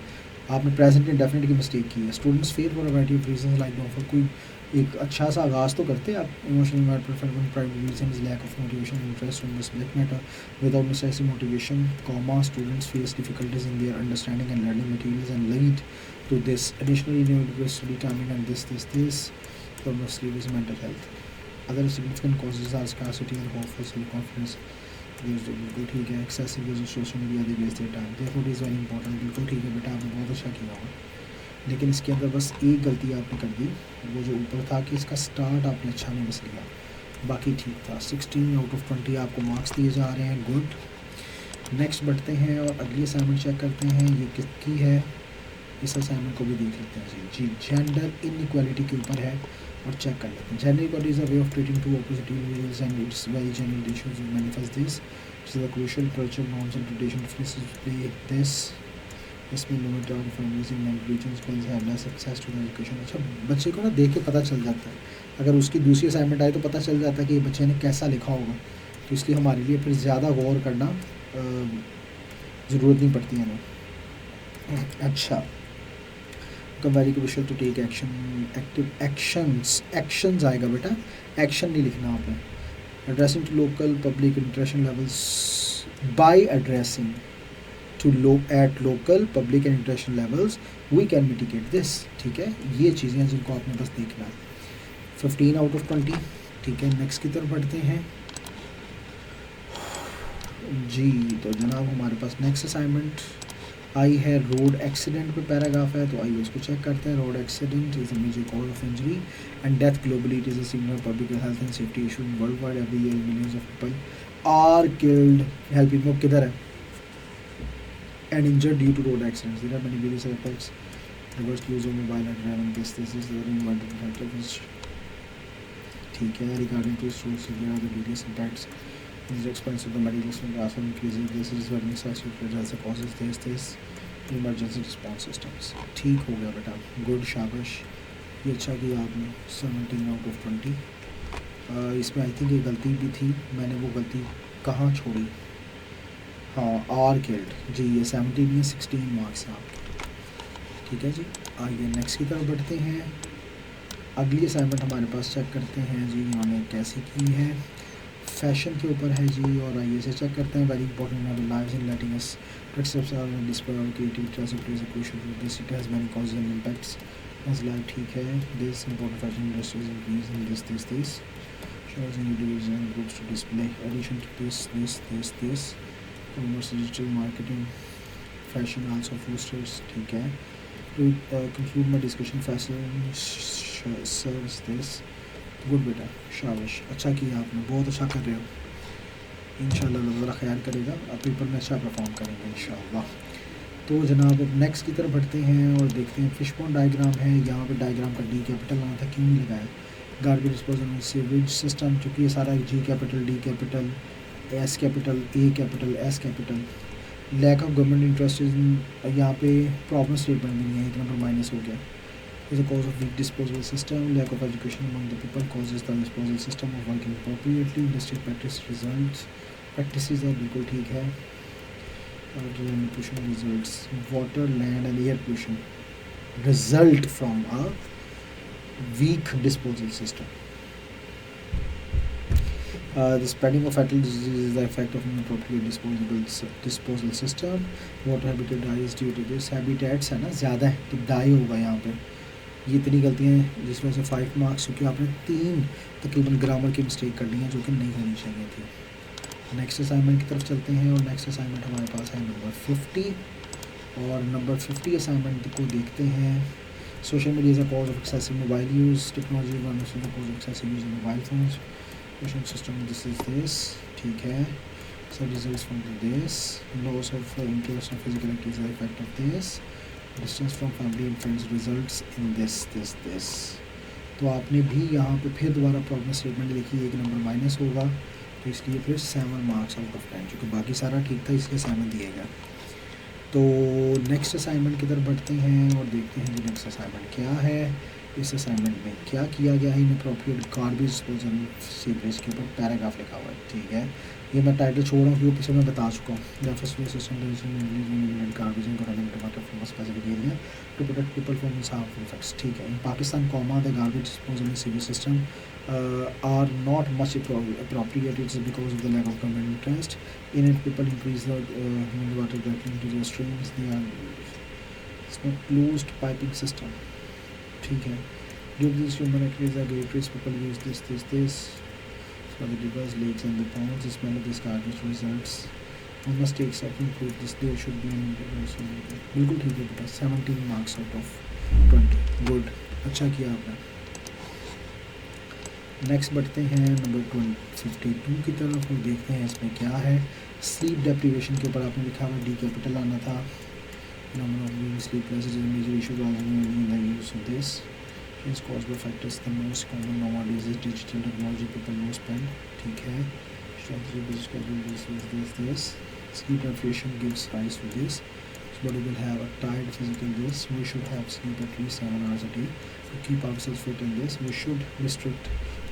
आपने प्रेजेंट इंडेफिनिट की मिस्टेक की है। Students fail for a variety of reasons like offer, कोई एक अच्छा सा आगाज़ तो करते हैं आप। Emotional primary reason is lack of motivation interest in the subject matter without necessary motivation, comma students face difficulties in their understanding and learning materials and lead to this. Additionally, new study timing and this for mostly is mental health. Other significant causes are scarcity and hope for self-confidence. बिल्कुल ठीक है। Excessive use of social media they waste their time, therefore is very important. बिल्कुल ठीक है बेटा, आपने बहुत अच्छा किया होगा, लेकिन इसके अंदर बस एक गलती आपने कर दी, वो जो ऊपर था कि इसका स्टार्ट आपने अच्छा नहीं बस लिया, बाकी ठीक था। 16 आउट ऑफ 20 आपको मार्क्स दिए जा रहे हैं, गुड। नेक्स्ट बढ़ते हैं और अगली असाइनमेंट चेक करते हैं, ये किसकी है, इस असाइनमेंट को भी देख लेते हैं जी। जेंडर इनइक्वालिटी के ऊपर है और चेक कर लेते हैं। Gender equality is a way of treating two opposite individuals and it's very general issues manifest this it's the crucial culture norms and tradition differences play this. इसमें limited families in region schools have less access to education. अच्छा, बच्चे को ना देख के पता चल जाता है अगर उसकी दूसरी असाइनमेंट आए तो पता चल जाता है कि बच्चे ने कैसा लिखा होगा, तो इसलिए हमारे लिए फिर ज़्यादा गौर करना ज़रूरत नहीं पड़ती है हमें। अच्छा, very crucial to take action, active actions आएगा बेटा, एक्शन नहीं लिखना आपने। Addressing to local public interaction levels by addressing at local public and international levels we can mitigate this, ठीक है। ये चीज़ें हैं जिनको आपने बस देखना है। 15 आउट ऑफ 20, ठीक है। नेक्स्ट की तरफ बढ़ते हैं जी। तो जनाब हमारे पास नेक्स्ट असाइनमेंट आई है रोड एक्सीडेंट पे पैराग्राफ है, तो आइए उसको चेक करते हैं। Road accident is a major cause of injury and death globally, it is a significant public health and safety issue world wide, every year millions of people are killed, helping वो किधर है, and injured due to road accidents. There are many various effects. Reverse use of mobile and driving. This is the environmental factors. ठीक है। Regarding to source, there are the various impacts. This is expensive. The medical system is also increasing. This is very necessary for the causes. This emergency response systems. ठीक हो गया बेटा, good, शाबाश, ये अच्छा किया आपने। 17 आउट ऑफ 20। इसमें आई थिंक ये गलती भी थी, मैंने वो गलती कहाँ छोड़ी, हाँ, आर किल्ड जी, ये 17 में 16 मार्क्स हैं आपके, ठीक है जी। आइए नेक्स्ट की तरफ बढ़ते हैं। अगली असाइनमेंट हमारे पास चेक करते हैं जी, इन्होंने कैसी की है, फैशन के ऊपर है जी। और आइए इसे चेक करते हैं। वेरी इंपॉर्टेंट है lives in letting us steps are display of creativity as plays a crucial role, this it has many causes and impacts as life, ठीक है। This important fashion industries increase in this shows individuals and groups to display addition to this commerce, digital marketing, fashion also fosters, ठीक है। To conclude my discussion, fashion serves this, good बेटा, शाबाश, अच्छा किया आपने, बहुत अच्छा कर रहे हो। इंशाल्लाह अल्लाह ताला ख्याल करेगा, आप पेपर में अच्छा परफॉर्म करेंगे इंशाल्लाह। तो जनाब अब नेक्स्ट की तरफ बढ़ते हैं और देखते हैं फिशबोन डायग्राम है। यहाँ पे डायग्राम का डी कैपिटल आना था, क्यों नहीं लगाया। गार्बेज डिस्पोजल में सीवेज सिस्टम, चूँकि ये सारा G capital, D capital, S capital, A capital, S capital. Lack of government interest, यहाँ पे प्रॉब्लम स्टेटमेंट भी नहीं है, एक नंबर माइनस हो गया। Is a cause of weak disposal system, lack of education among the people causes the disposal system of working appropriately, industrial practice result, practice है बिल्कुल ठीक है। और pollution results, water, land and air pollution result from a weak disposal system. The spreading of fatal disease is the effect of inappropriate disposal system. Water habitat dies due to this. Habitats है ना ज़्यादा है तो die होगा यहाँ पे। ये इतनी गलतियाँ हैं जिसमें से 5 मार्क्स, क्योंकि आपने 3 तकरीबन ग्रामर की मिस्टेक कर ली हैं जो कि नहीं होनी चाहिए थी। नेक्स्ट असाइनमेंट की तरफ चलते हैं और नेक्स्ट असाइनमेंट हमारे पास है नंबर 50। और नंबर 50 असाइनमेंट को देखते हैं। Social media is a cause of excessive mobile use, technology is a cause of excessive use in mobile phones, question system this is this, ठीक है। सब results from this, loss of interest of physical activities are effect of this, distance from family and friends results in this. तो आपने भी यहाँ पे फिर दोबारा प्रॉब्लम स्टेटमेंट लिखी, एक नंबर माइनस होगा, तो इसलिए फिर 7 मार्क्स आउट ऑफ 10, क्योंकि बाकी सारा ठीक था इसलिए 7 दिएगा। तो नेक्स्ट असाइनमेंट की तरफ बढ़ते हैं और देखते हैं कि नेक्स्ट असाइनमेंट क्या है। इस असाइनमेंट में क्या किया गया है, इनअप्रोप्रिएट गार्बेज डिस्पोजल सीवरेज के ऊपर पैराग्राफ लिखा हुआ है, ठीक है। ये मैं टाइटल छोड़ रहा हूँ क्योंकि पीछे मैं बता चुका हूँ। Refers to system garbage in from specific area to protect people from harmful effects, ठीक है। In Pakistan comma the garbage disposal in sewerage system are not much appropriate. It's because of the lack of government interest in it. People increase the water that into the streams. They are, it's not closed piping system, ठीक है। Due to this human activities are great risk, people use this for the rivers, lakes and the ponds. The smell of this garbage results. We must take steps to improve this. There should be an improvement. बिल्कुल ठीक है बेटा, 17 marks out of 20, good, अच्छा किया आपने। Next बढ़ते हैं number 52 की तरफ और देखते हैं इसमें क्या है। स्लीप डेप्रीवेशन के ऊपर आपने लिखा हुआ डी कैपिटल आना था। Number of sleepless is a major issue in the use of this is caused by factors, the most common nowadays is digital technology, people no spend, ठीक है। Strategy business this sleep deprivation gives rise to this, body will have a tight physical this. We should have sleep at least 7 hours a day to keep ourselves fit in this. We should be strict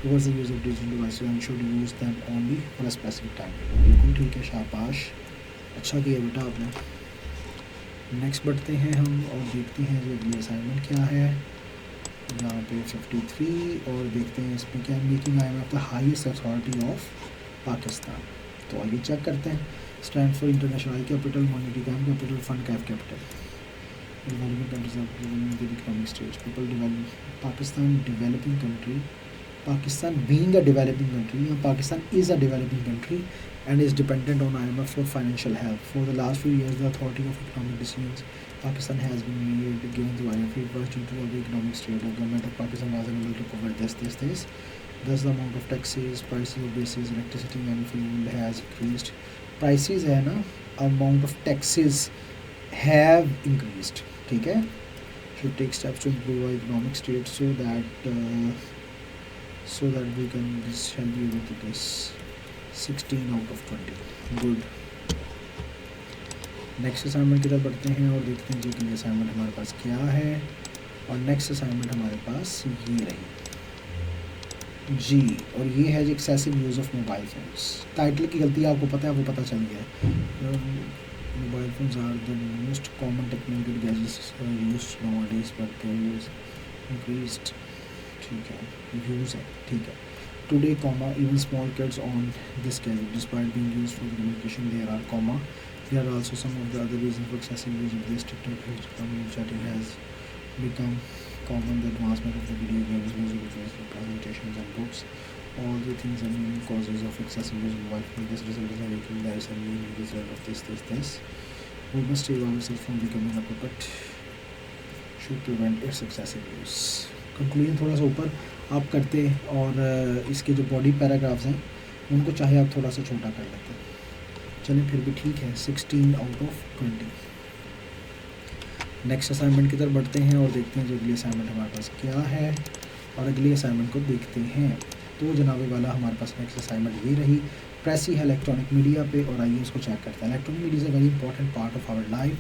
towards the use of digital devices and should use them only for a specific time. बिल्कुल ठीक है, शाबाश, अच्छा किया बेटा आपने। Next बढ़ते हैं हम और देखते हैं जो अगली असाइनमेंट क्या है। यहाँ पे 53 और देखते हैं इसमें क्या, making IMF the highest authority of Pakistan. तो आइए चेक करते हैं। Stand for international I capital, monetary capital, fund capital, developing countries economic stage, people develop, Pakistan developing country, Pakistan being a developing country, Pakistan is a developing country and is dependent on IMF for financial help. For the last few years, the authority of economic decisions Pakistan has been made given to IMF. It was due to the economic state. The government of Pakistan was unable to cover this. Thus, the amount of taxes, prices of bases, electricity and fuel has increased. Prices है ना, amount of taxes have increased. ठीक है? Should take steps to improve our economic state so that we can this shall be able to guess 16 out of 20. Good. Next assignment की तरफ बढ़ते हैं और देखते हैं जी कि असाइनमेंट हमारे पास क्या है। और नेक्स्ट असाइनमेंट हमारे पास ये रही जी, और ये है जी excessive use of mobile phones. Title की गलती आपको पता है, वो पता चल गया है। Mobile phones are the most common technical gadgets used nowadays, but there is increased, ठीक है, यूज़ है, ठीक है। Today comma even small kids on this gadget despite being used for communication, there are comma, there are also some of the other reason for excessive use of this technical communication chatting has become common. The advancement of the video games, music videos, presentations and books, all the things are main causes of excessive use of mobile phone. This result is making there is a main result of this. We must save ourselves from becoming a puppet, should prevent its excessive use. Conclusion थोड़ा सा ऊपर आप करते और इसके जो body paragraphs हैं उनको चाहे आप थोड़ा सा छोटा कर लेते। चलिए फिर भी ठीक है, 16 आउट ऑफ 20। नेक्स्ट असाइनमेंट की तरफ बढ़ते हैं और देखते हैं जो अगली असाइनमेंट हमारे पास क्या है और अगली असाइनमेंट को देखते हैं। तो जनाबे वाला हमारे पास नेक्स्ट असाइनमेंट ये रही, प्रेस ही है इलेक्ट्रॉनिक मीडिया पे, और आइए उसको चेक करते हैं। Electronic media is a very important part of our life.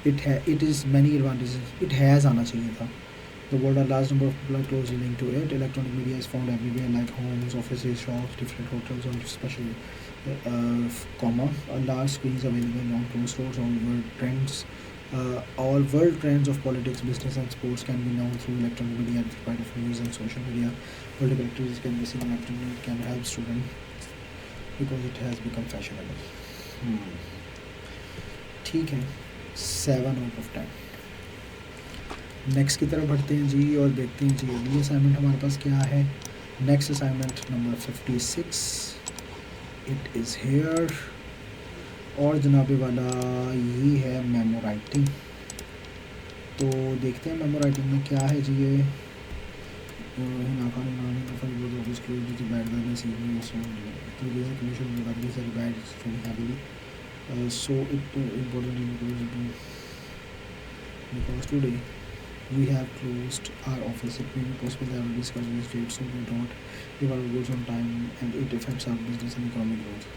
It is many advantages, it has आना चाहिए था। The world, a large number of people are closely linked to it. Electronic media is found everywhere, like homes, offices, shops, different hotels, or especially, a large screens available on closed stores. All world trends of politics, business, and sports can be known through electronic media. Despite of news and social media, political activities can be seen on electronic media. Can help students because it has become fashionable. ठीक है, 7 out of 10। Next की तरफ बढ़ते हैं जी और देखते हैं जी अगली असाइनमेंट हमारे पास क्या है। Next assignment number 56, it is here, और जनाबे वाला ये है मेमो राइटिंग। तो देखते हैं मेमो राइटिंग में क्या है जी। ये because today we have closed our office. It may be possible that we discuss this date so we don't give our goals on time and it affects our business and economic growth.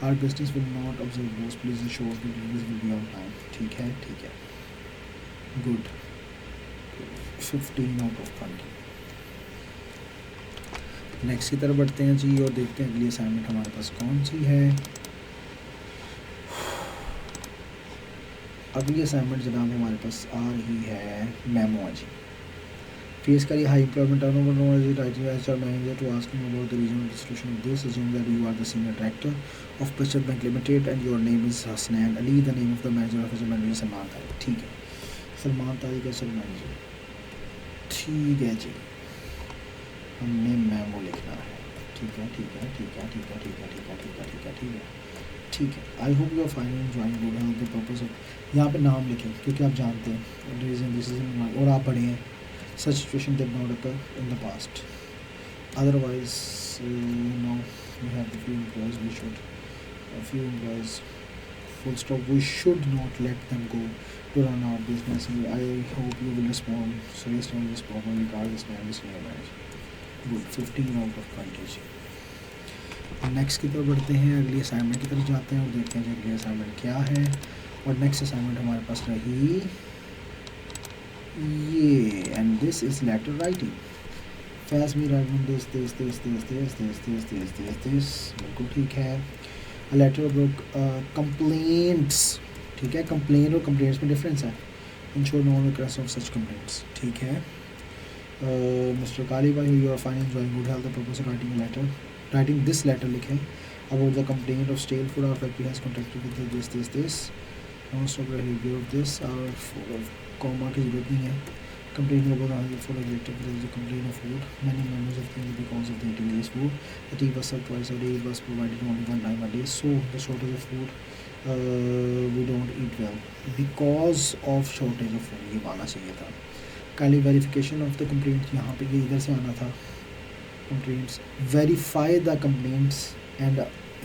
Our business will not observe those. Please ensure the deliveries will be on time. ठीक है, ठीक है, good. 15 out of 20। Next की तरफ बढ़ते हैं जी और देखते हैं अगली असाइनमेंट हमारे पास कौन सी है। अगली असाइनमेंट जनाब हमारे पास आ रही है मेमो जी। फेस करिए high employment turnover, no as writing HR manager to asking about the reason of distribution of this. Assume that you are the senior director of प्रचर bank limited and your name is Hasnain Ali. The name of the manager of प्रचर bank Salman Tariq. ठीक है, सलमान तारिक है सलमान जी, ठीक है जी, हमने memo लिखना है। ठीक है, ठीक है, ठीक है, ठीक है, ठीक है, ठीक है, ठीक है, ठीक है, ठीक है, ठीक है। I hope you are finally enjoying good health the purpose of, यहाँ पे नाम लिखें क्योंकि आप जानते हैं रीजन दिस इज और आप पढ़े हैं such situation did not occur in the past. Otherwise, we have the few employees, full stop. We should not let them go to run our business. I hope you will respond seriously on this problem regardless of this new marriage. Good, 15 out of 20। Next की तरफ बढ़ते हैं, अगली assignment की तरफ जाते हैं और देखते हैं कि अगली असाइनमेंट क्या है। और नेक्स्ट असाइनमेंट हमारे पास रही ये, and this is letter writing. Faiz me writing this this this this this this this this this this, बिल्कुल ठीक है। लेटर बुक कंप्लेंट्स, ठीक है। कंप्लेन और कंप्लेंट्स में डिफरेंस है। Ensure no request of such complaints, ठीक है। मिस्टर काली भाई, you are fine enjoying good health, the purpose of writing letter, writing this letter लिखें about the complaint of stale food our factory has contacted with this this this, most of review of this और comma की जरूरत नहीं है। Complaining about the harmful objective, there is a complaint of food. Many members of the because of the eating less food. The tea was served twice a day. It was provided only one time a day. So the shortage of food, we don't eat well because of shortage of food. ये आना चाहिए था। काली verification of the complaints, यहाँ पे ये इधर से आना था। Complaints, verify the complaints and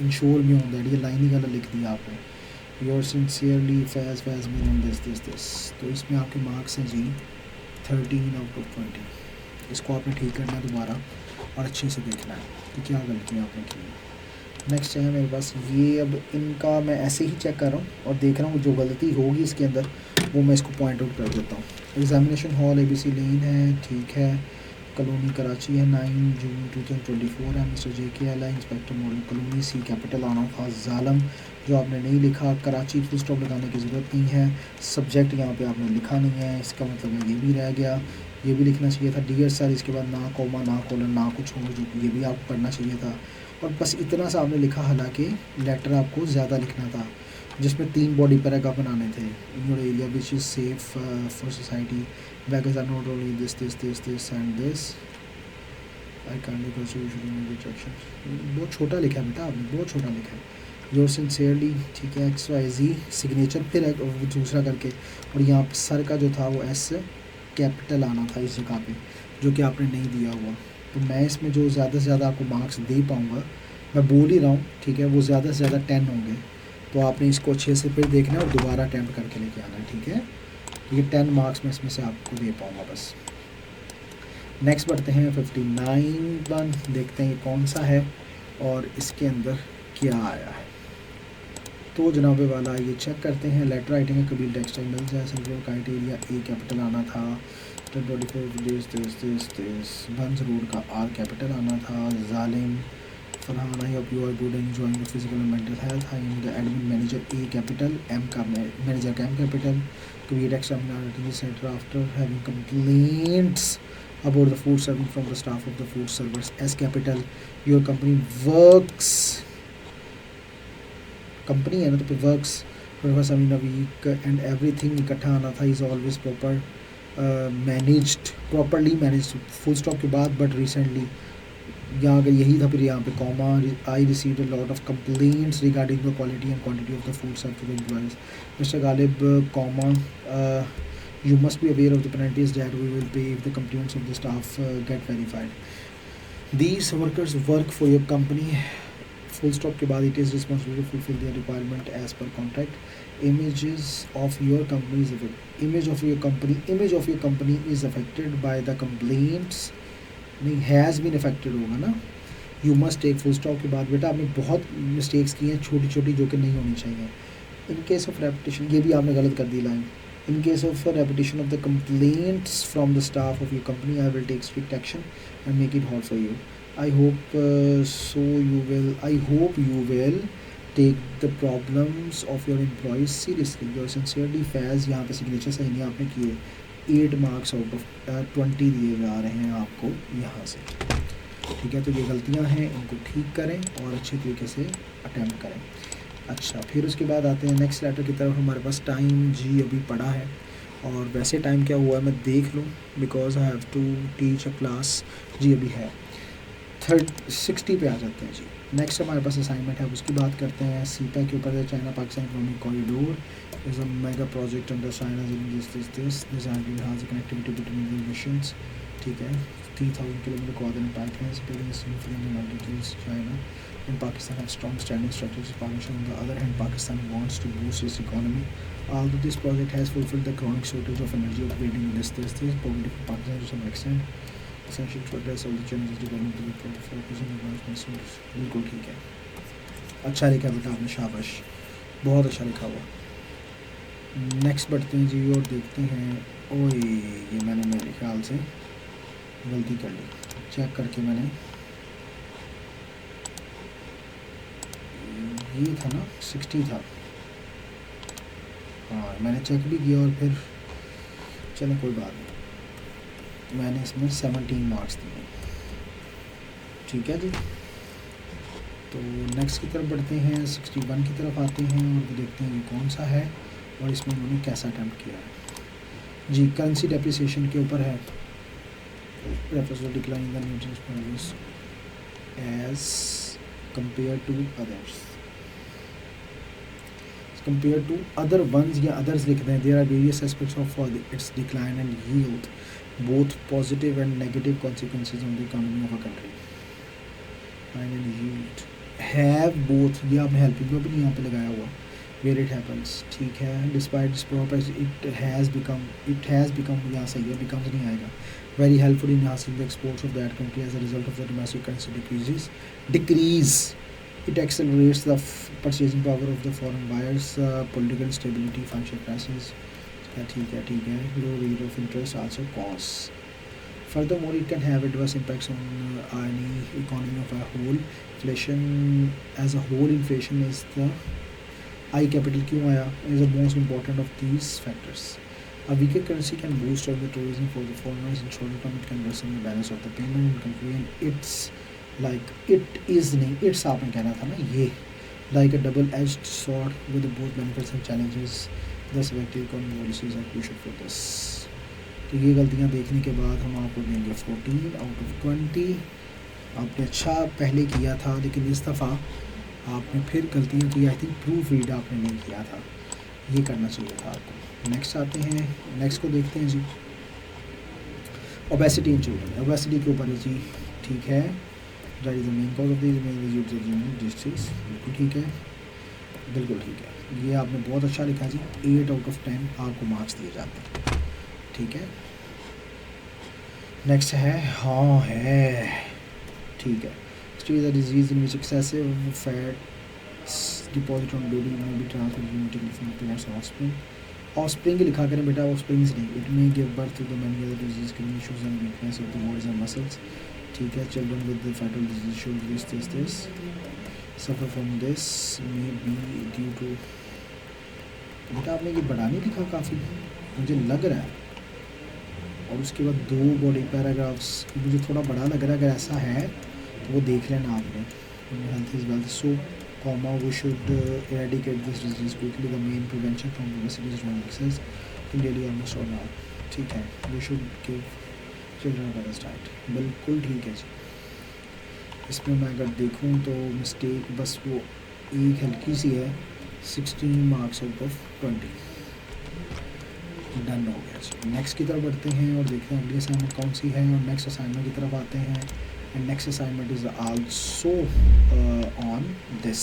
ensure me on that, ये लाइन ही गलत लिख दिया आपने। Your sincerely Faiz Faiz me on this this this, तो इसमें आपके मार्क्स हैं जी 13 आउट ऑफ 20। इसको आपने ठीक करना है दोबारा और अच्छे से देखना है कि क्या गलतियाँ आपने की। नेक्स्ट है मेरे पास ये, अब इनका मैं ऐसे ही चेक कर रहा हूँ और देख रहा हूँ जो गलती होगी इसके अंदर वो मैं इसको पॉइंट आउट कर देता हूँ। एग्जामिनेशन हॉल ABC लेन है, ठीक है। कॉलोनी कराची है, 9 जून 2024 है। मिस्टर JKL है, inspector model colony, C capital आना था जालम, जो आपने नहीं लिखा। कराची फुल स्टॉप लगाने की ज़रूरत नहीं है। सब्जेक्ट यहाँ पे आपने लिखा नहीं है, इसका मतलब है ये भी रह गया। ये भी लिखना चाहिए था डियर सर, इसके बाद ना कॉमा ना कॉलन ना कुछ हो, जो ये भी आपको करना चाहिए था। और बस इतना सा आपने लिखा, हालांकि लेटर आपको ज़्यादा लिखना था जिसमें 3 बॉडी पैराग्राफ बनाने थे। In your area which is safe for society, beggars are not only this and this, I can't because you should make rejection। बहुत छोटा लिखा है बेटा आपने, बहुत छोटा लिखा है। योर सिंसियरली, ठीक है। XYZ सिग्नेचर फिर दूसरा करके, और यहाँ पर सर का जो था वो S कैपिटल आना था इस जगह पे, जो कि आपने नहीं दिया हुआ। तो मैं इसमें जो ज़्यादा से ज़्यादा आपको मार्क्स दे पाऊँगा, मैं बोल ही रहा हूँ, ठीक है, वो ज़्यादा से ज़्यादा 10 होंगे। तो आपने इसको अच्छे से फिर देखना है और दोबारा अटैम्प्ट करके लेके आना है, ठीक है। ये 10 मार्क्स में इसमें से आपको दे पाऊँगा बस। नेक्स्ट बढ़ते हैं 59 वन, देखते हैं ये कौन सा है और इसके अंदर क्या आया है। तो जनाबे वाला ये चेक करते हैं। लेटर राइटिंग है, कबीर टेक्सटाइल मिल्स है, सेंट्रल क्राइटेरिया A कैपिटल आना था। 24 बंस रोड का R कैपिटल आना था। Zalim Farhan, I hope you are good enjoying the physical and mental health. I am the admin manager A capital, M का मैनेजर का M capital. Create extraordinary center after having complaints about the food serving from the staff of the food servers, S capital। Your company works, company है ना, तो फिर works for in a week and everything इकट्ठा आना था। Is always proper managed, properly managed full stop के बाद, but recently यहाँ अगर यही था फिर यहाँ पे comma, I received a lot of complaints regarding the quality and quantity of the food serve to the employees. Mister Ghalib comma, you must be aware of the penalties that we will pay if the complaints of the staff get verified. These workers work for your company, full stop के बाद it is responsible to fulfill their requirement as per contract. Images of your company is affected, image of your company is affected by the complaints, नहीं has been affected होगा ना। You must take full stop के बाद बेटा आपने बहुत mistakes की हैं छोटी छोटी जो कि नहीं होनी चाहिए। In case of repetition, ये भी आपने गलत कर दी line. In case of repetition of the complaints from the staff of your company, I will take strict action and make it hard for you. I hope you will take the problems of your employees seriously. Yours sincerely, Faz। यहाँ पे signature सही नहीं आपने किए। 8 marks out of 20 दिए जा रहे हैं आपको यहाँ से, ठीक है। तो ये गलतियाँ हैं, इनको ठीक करें और अच्छे तरीके से अटैम्प्ट करें। अच्छा, फिर उसके बाद आते हैं नेक्स्ट लेटर की तरफ। हमारे पास टाइम जी अभी पड़ा है, और वैसे टाइम क्या हुआ है मैं देख लूँ, because I have to teach a class. जी अभी है 60 पे आ जाते हैं जी। नेक्स्ट हमारे पास असाइनमेंट है, उसकी बात करते हैं। सीपा के ऊपर China Pakistan economic corridor is a mega project under China this design has connectivity between missions, ठीक है। 3000 kilometre coordinate pipelines building significant advantages China and Pakistan have strong standing strategic partnership. On the other hand, Pakistan wants to boost its economy. Although this project has fulfilled the chronic shortage of energy operating this poverty for Pakistan to some extent, essential to address all the challenges development to the focus on advancement source। बिल्कुल ठीक है, अच्छा लिखा बेटा आपने, शाबाश, बहुत अच्छा लिखा हुआ। नेक्स्ट बढ़ते हैं जी और देखते हैं। ओए, ये मैंने मेरे ख्याल से गलती कर ली। चेक करके मैंने, ये था ना 60 था। हाँ, मैंने चेक भी किया और फिर चलो कोई बात नहीं, मैंने इसमें 17 मार्क्स दिए। ठीक है जी। तो नेक्स्ट की तरफ बढ़ते हैं, 61 की तरफ आते हैं और देखते हैं ये कौन सा है और इसमें उन्होंने कैसा अटैम्प्ट किया है जी। करेंसी डेप्रिसिएशन के ऊपर है। Decline the nutrients as compare to others, compared to other ones या others लिख दें। there are various aspects of its decline and yield both positive and negative consequences on the economy of a country। and yield have both, ये आपने helping में भी नहीं यहाँ पे लगाया हुआ, where it happens। ठीक है। despite its progress it has become यहाँ सही है, becomes नहीं आएगा, very helpful in enhancing the exports of that country as a result of the domestic currency decrease। It accelerates the purchasing power of the foreign buyers, political stability, financial crisis। ठीक है। Low rate of interest also cause। Furthermore, it can have adverse impacts on any economy of a whole। Inflation as a whole, inflation is the I capital क्यों आया, is the most important of these factors। A weaker currency can boost the tourism for the foreigners in short term। It can worsen the balance of the payment in country and it's like it is नहीं, it's आपने कहना था ना, ये like a double edged sword with both benefits and challenges। Thus effective economic policies are crucial for this। तो ये गलतियाँ देखने के बाद हम आपको देंगे 14 out of 20। आपने अच्छा पहले किया था लेकिन इस दफ़ा आपने फिर गलतियाँ की। आई थिंक प्रूफ रीड आपने नहीं किया था, ये करना चाहिए था आपको। नेक्स्ट आते हैं, नेक्स्ट को देखते हैं जी। ओबेसिटी इन चिल्ड्रन, ओबेसिटी के ऊपर है जी। ठीक है। That is the main cause of disease. बिल्कुल ठीक है, बिल्कुल ठीक है। ये आपने बहुत अच्छा लिखा जी। 8 out of 10 आपको मार्क्स दिए जाते हैं। ठीक है। नेक्स्ट है, हाँ है, ठीक है। Stage a disease in which excessive fats deposit on body में be transferred from parents to offspring. Offspring लिखा करें बेटा, ऑफस्प्रिंग्स नहीं। It may give birth to the many other disease can issues and weakness of the bodies and muscles. ठीक है। Children with the fatal disease should this suffer from this may be due to. बेटा आपने ये बड़ा नहीं लिखा, काफ़ी मुझे लग रहा है। और उसके बाद 2 बॉडी पैराग्राफ्स मुझे थोड़ा बड़ा लग रहा है। अगर ऐसा है तो वो देख लेना आपने। Health is wealth, so comma we should eradicate this disease quickly। the main prevention from obesity is running exercise in daily almost all now। ठीक है। we should give children a balanced diet। बिल्कुल ठीक है जी। इसमें मैं अगर देखूं तो मिस्टेक बस वो एक हल्की सी है। 16 मार्क्स आउट ऑफ 20 डन हो गया जी। नेक्स्ट की तरफ बढ़ते हैं और देखते हैं अगली असाइनमेंट कौन सी है और नेक्स्ट असाइनमेंट की तरफ आते हैं। And next assignment is also on this.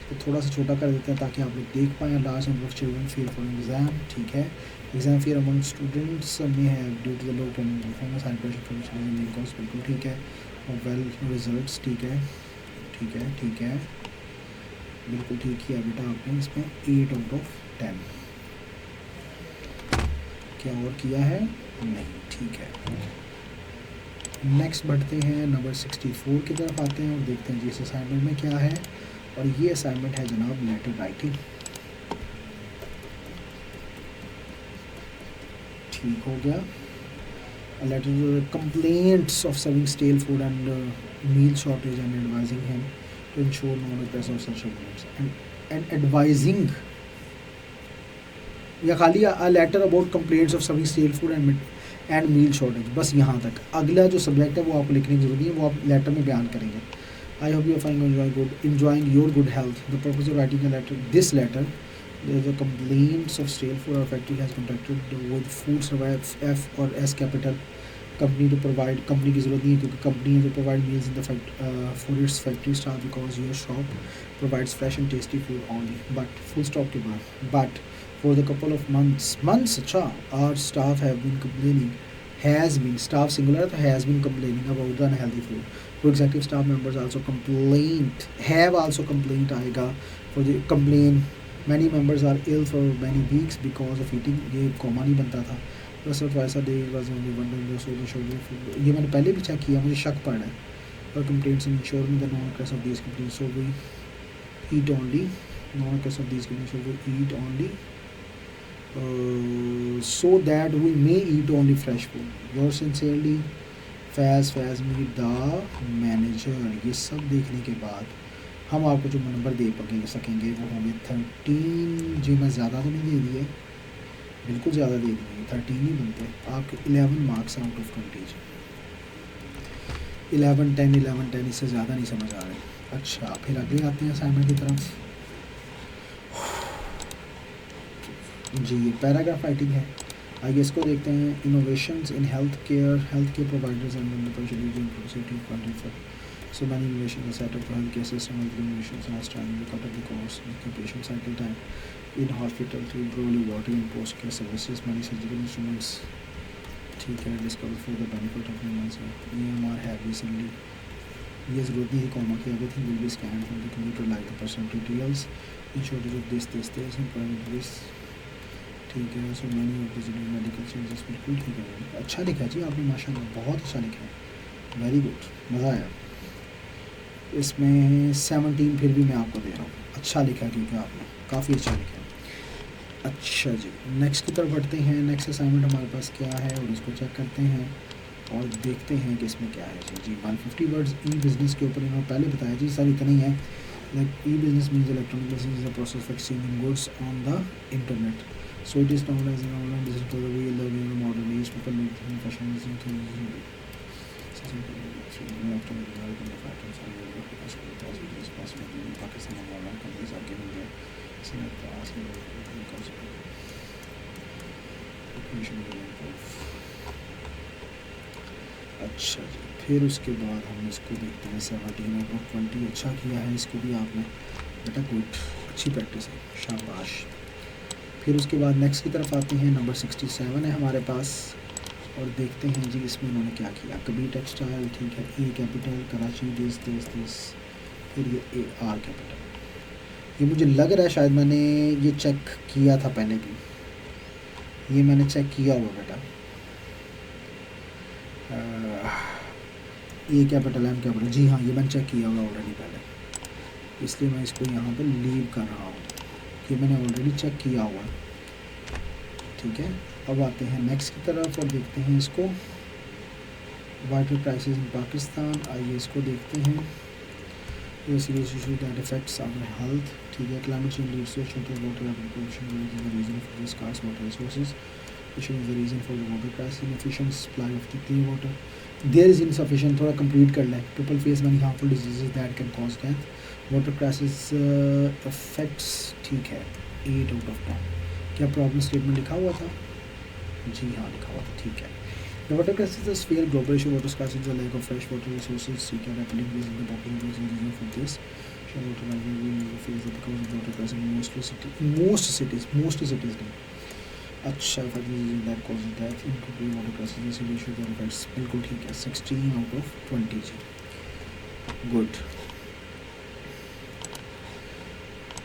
तो थोड़ा सा छोटा कर देते हैं ताकि आप लोग देख पाएँ। Large number of children fear for exam. ठीक है। एग्जाम फियर अमंग स्टूडेंट्स में है due to the low performance high pressure for children cause. बिल्कुल ठीक है। और वेल रिजल्ट्स। ठीक है, ठीक है, ठीक है, बिल्कुल ठीक किया बेटा आपने। इसमें 8 out of 10। क्या और किया है? नहीं। ठीक है। नेक्स्ट बढ़ते हैं, नंबर 64 की तरफ आते हैं और देखते हैं जी इस असाइनमेंट में क्या है। और ये असाइनमेंट है जनाब लेटर राइटिंग। ठीक हो गया। Letter complaints of serving stale food and meal shortage and advising him to ensure no press of such and advising, या खाली a letter about complaints of serving stale food and meal shortage, बस यहाँ तक। अगला जो subject है वो आपको लिखने की जरूरत है, वो आप लेटर में बयान करेंगे। आई hope you find enjoying your good health। The purpose of writing this letter, the complaints of stale food or factory has contacted with Food Survive F or S capital company to provide, company की ज़रूरत नहीं है क्योंकि company है to provide meals in the for its factory staff because your shop provides fresh and tasty food only। But full stop के बाद, but for the couple of months अच्छा, our staff have been complaining, has been, staff singular तो has been complaining about the unhealthy food। For executive staff members also complained, have also complained आएगा for the complain many members are ill for many weeks because of eating, ये comma नहीं बनता था। बस twice a day was only one, so ये मैंने पहले भी चेक किया, मुझे शक पड़ रहा है। और कंप्लेंट्स इंश्योर में the known case of these complaints, so we eat only, known case of these complaints, so we eat only so that we may eat only fresh food. Yours sincerely, Faiz meet the manager. ये सब देखने के बाद हम आपको जो number दे सकेंगे वो होंगे 13। जी मैं ज़्यादा तो नहीं दे दिए, बिल्कुल ज़्यादा दे दिए, 13 ही बनते। आपके 11 मार्क्स आउट ऑफ 20 जी। 11 10 इससे ज़्यादा नहीं समझ आ रहे। अच्छा फिर अगले आते हैं असाइनमेंट की तरफ जी। ये पैराग्राफ राइटिंग है, आइए इसको देखते हैं। Innovations in health care providers and so many innovations are set up for healthcare system with innovations last time we cut up the cost occupation cycle time in hospital to improve water and post care services, many surgical instruments ठीक है discovered for the benefit of humans। EMR have recently, ये ज़रूरत नहीं है comma की, everything will be scanned from the computer like the personal details in shortage of this and private this ठीक है। So many of digital medical services, बिल्कुल ठीक है, अच्छा लिखा जी आपने माशाल्लाह, बहुत अच्छा लिखा है, वेरी गुड, मज़ा आया। इसमें 17 फिर भी मैं आपको दे रहा हूँ, अच्छा लिखा क्योंकि आपने काफ़ी अच्छा लिखा है। अच्छा जी नेक्स्ट की तरफ बढ़ते हैं। नेक्स्ट असाइनमेंट हमारे पास क्या है और इसको चेक करते हैं और देखते हैं कि इसमें क्या है जी। 150 वर्ड्स ई बिज़नेस के ऊपर इन्होंने पहले बताया जी, सर इतना ही है। Like E business means electronic business is a process of exchanging goods on the internet, so it is known as an online business for the way living in the modern age. People make fashion Pakistan and online companies are giving their अच्छा जी फिर उसके बाद हम इसको देखते हैं 17 out of 20। अच्छा किया है इसको भी आपने बेटा, गुड, अच्छी प्रैक्टिस है, शाबाश। फिर उसके बाद नेक्स्ट की तरफ आते हैं। नंबर 67 है हमारे पास और देखते हैं जी इसमें उन्होंने क्या किया। कबीर टेक्सटाइल ठीक है, ए कैपिटल, कराची दिस, फिर ये ए आर कैपिटल। ये मुझे लग रहा है शायद मैंने ये चेक किया था पहले भी, ये मैंने चेक किया हुआ बेटा। ए कैपिटल एम कैपिटल, जी हाँ ये मैंने चेक किया हुआ ऑलरेडी पहले, इसलिए मैं इसको यहाँ पे लीव कर रहा हूँ, ये मैंने ऑलरेडी चेक किया हुआ है। ठीक है, अब आते हैं नेक्स्ट की तरफ और देखते हैं इसको। वाटर क्राइसिस इन पाकिस्तान, आइए इसको देखते हैं। ये serious issue that affects our health, ठीक है। Climate change leads to shortage water application, the reason for this scarce water resources, issue is the reason for the water crisis, inefficient supply of the clean water, there is insufficient, थोड़ा complete कर लें। People face many harmful diseases that can cause death, water crisis affects, ठीक है 8 out of 10। क्या problem statement लिखा हुआ था? जी हाँ लिखा हुआ था, ठीक है। The water crisis is a severe global issue. Water scarcity is a lack of fresh water resources. Seek a rapid increase in the population is the reason for this. Sure, water management will be faced because of water crisis in most cities नहीं। अच्छा factor that causes death incomplete water crisis, this issue that affects, बिल्कुल ठीक है 16 out of 20 ji, good.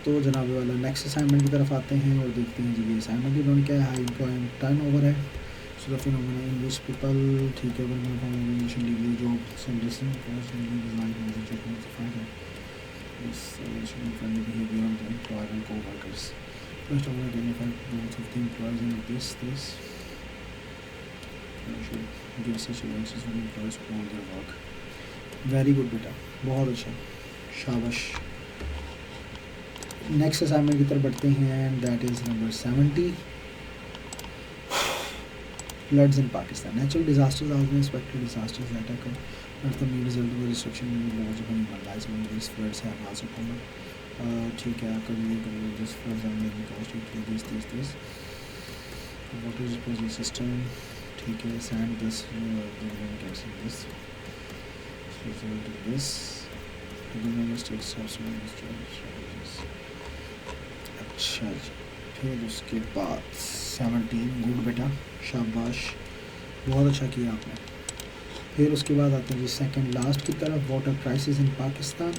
तो जनाब वाला next assignment की तरफ आते हैं और देखते हैं जी ये असाइनमेंट इन्होंने क्या है। हाई एम्प्लॉयमेंट टर्नओवर है, so the phenomena in which people, ठीक है, degree job servicing behaviour of the employer and coworkers. First of all identify roles of the employers in this give such analysis for employers on their work. Very good बेटा, बहुत अच्छा, शाबाश। Next assignment की तरफ बढ़ते हैं and that is number 70। Floods in Pakistan, natural disasters are unexpected disasters that occur at the main result of the restriction in the laws of human lives when these floods have also come up। ठीक है, कभी this floods are maybe cost to this water disposal system, ठीक है, sand this this result of this the states of. अच्छा जी, फिर उसके बाद 17, गुड बेटा, शाबाश, बहुत अच्छा किया आपने। फिर उसके बाद आते हैं जी सेकंड लास्ट की तरफ, वाटर क्राइसिस इन पाकिस्तान।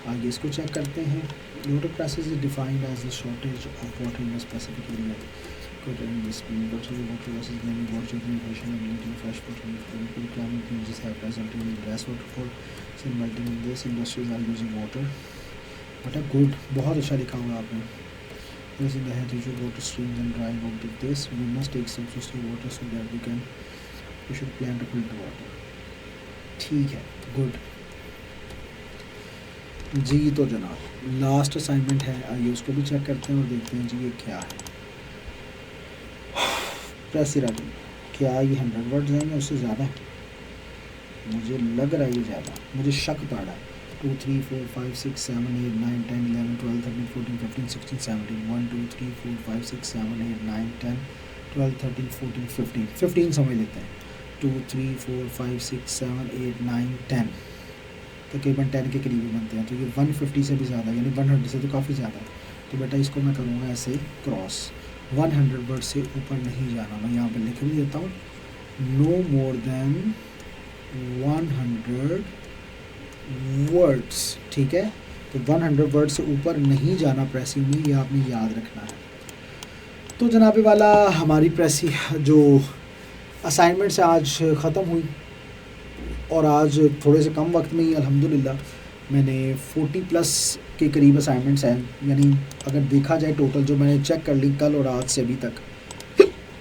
आगे इसको चेक करते हैं। Water crisis is defined as the shortage of water in a specific area. This means also the water losses mainly water evaporation and leaching fresh water and climate changes have resulted in less waterfall so melting in this industries are using water but a good बहुत अच्छा लिखा हुआ आपने। This in the head usual water streams and drying out of this we must take some source water so that we should plan to filter water। ठीक है, good जी। तो जनाब last assignment है, आइए उसको भी चेक करते हैं और देखते हैं जी ये क्या है। प्रेसिराटी क्या ये 100 वर्ड्स हैं या उससे ज़्यादा है? मुझे लग रहा है ये ज़्यादा, मुझे शक पड़ रहा है। 2 3 4 5 6 7 8 9 10 11 12 13 14 15 16 17 1 2 3 4 5 6 7 8 9 10 12 13 14 15 15 समझ लेते हैं। 2 3 4 5 6 7 8 9 10 तकरीबन 10 के करीब बनते हैं, तो ये 150 से भी ज़्यादा यानी 100 से तो काफ़ी ज़्यादा है। तो बेटा इसको मैं करूँगा ऐसे क्रॉस, 100 वर्ड से ऊपर नहीं जाना। मैं यहाँ पर लिख भी देता हूँ, नो मोर देन 100 वर्ड्स। ठीक है, तो 100 वर्ड से ऊपर नहीं जाना प्रेसी में, ये आपने याद रखना है। तो जनाबे वाला हमारी प्रेसी जो असाइनमेंट्स आज ख़त्म हुई और आज थोड़े से कम वक्त में ही अल्हम्दुलिल्लाह मैंने 40+ के करीब असाइनमेंट्स हैं। यानी अगर देखा जाए टोटल जो मैंने चेक कर ली कल और आज से अभी तक,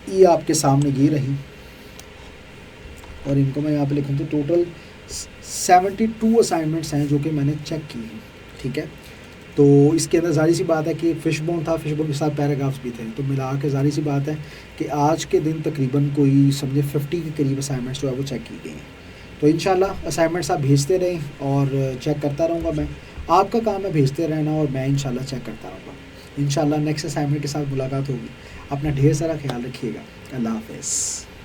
ये आपके सामने ये रही और इनको मैं यहाँ पे लिखूँ तो टोटल 72 असाइनमेंट्स हैं जो कि मैंने चेक की हैं। ठीक है, तो इसके अंदर ज़ाहिर सी बात है कि फ़िशबोन था, फ़िशबोन के साथ पैराग्राफ्स भी थे, तो मिला के ज़ाहिर सी बात है कि आज के दिन तकरीबन कोई समझे 50 के करीब असाइनमेंट्स जो है वो चेक की गई हैं। तो इंशाल्लाह असाइनमेंट्स आप भेजते रहें और चेक करता रहूँगा मैं। आपका काम है भेजते रहना और मैं इंशाल्लाह चेक करता रहूँगा। इंशाल्लाह नेक्स्ट असाइनमेंट के साथ मुलाकात होगी। अपना ढेर सारा ख्याल रखिएगा। अल्लाह हाफ़िज़।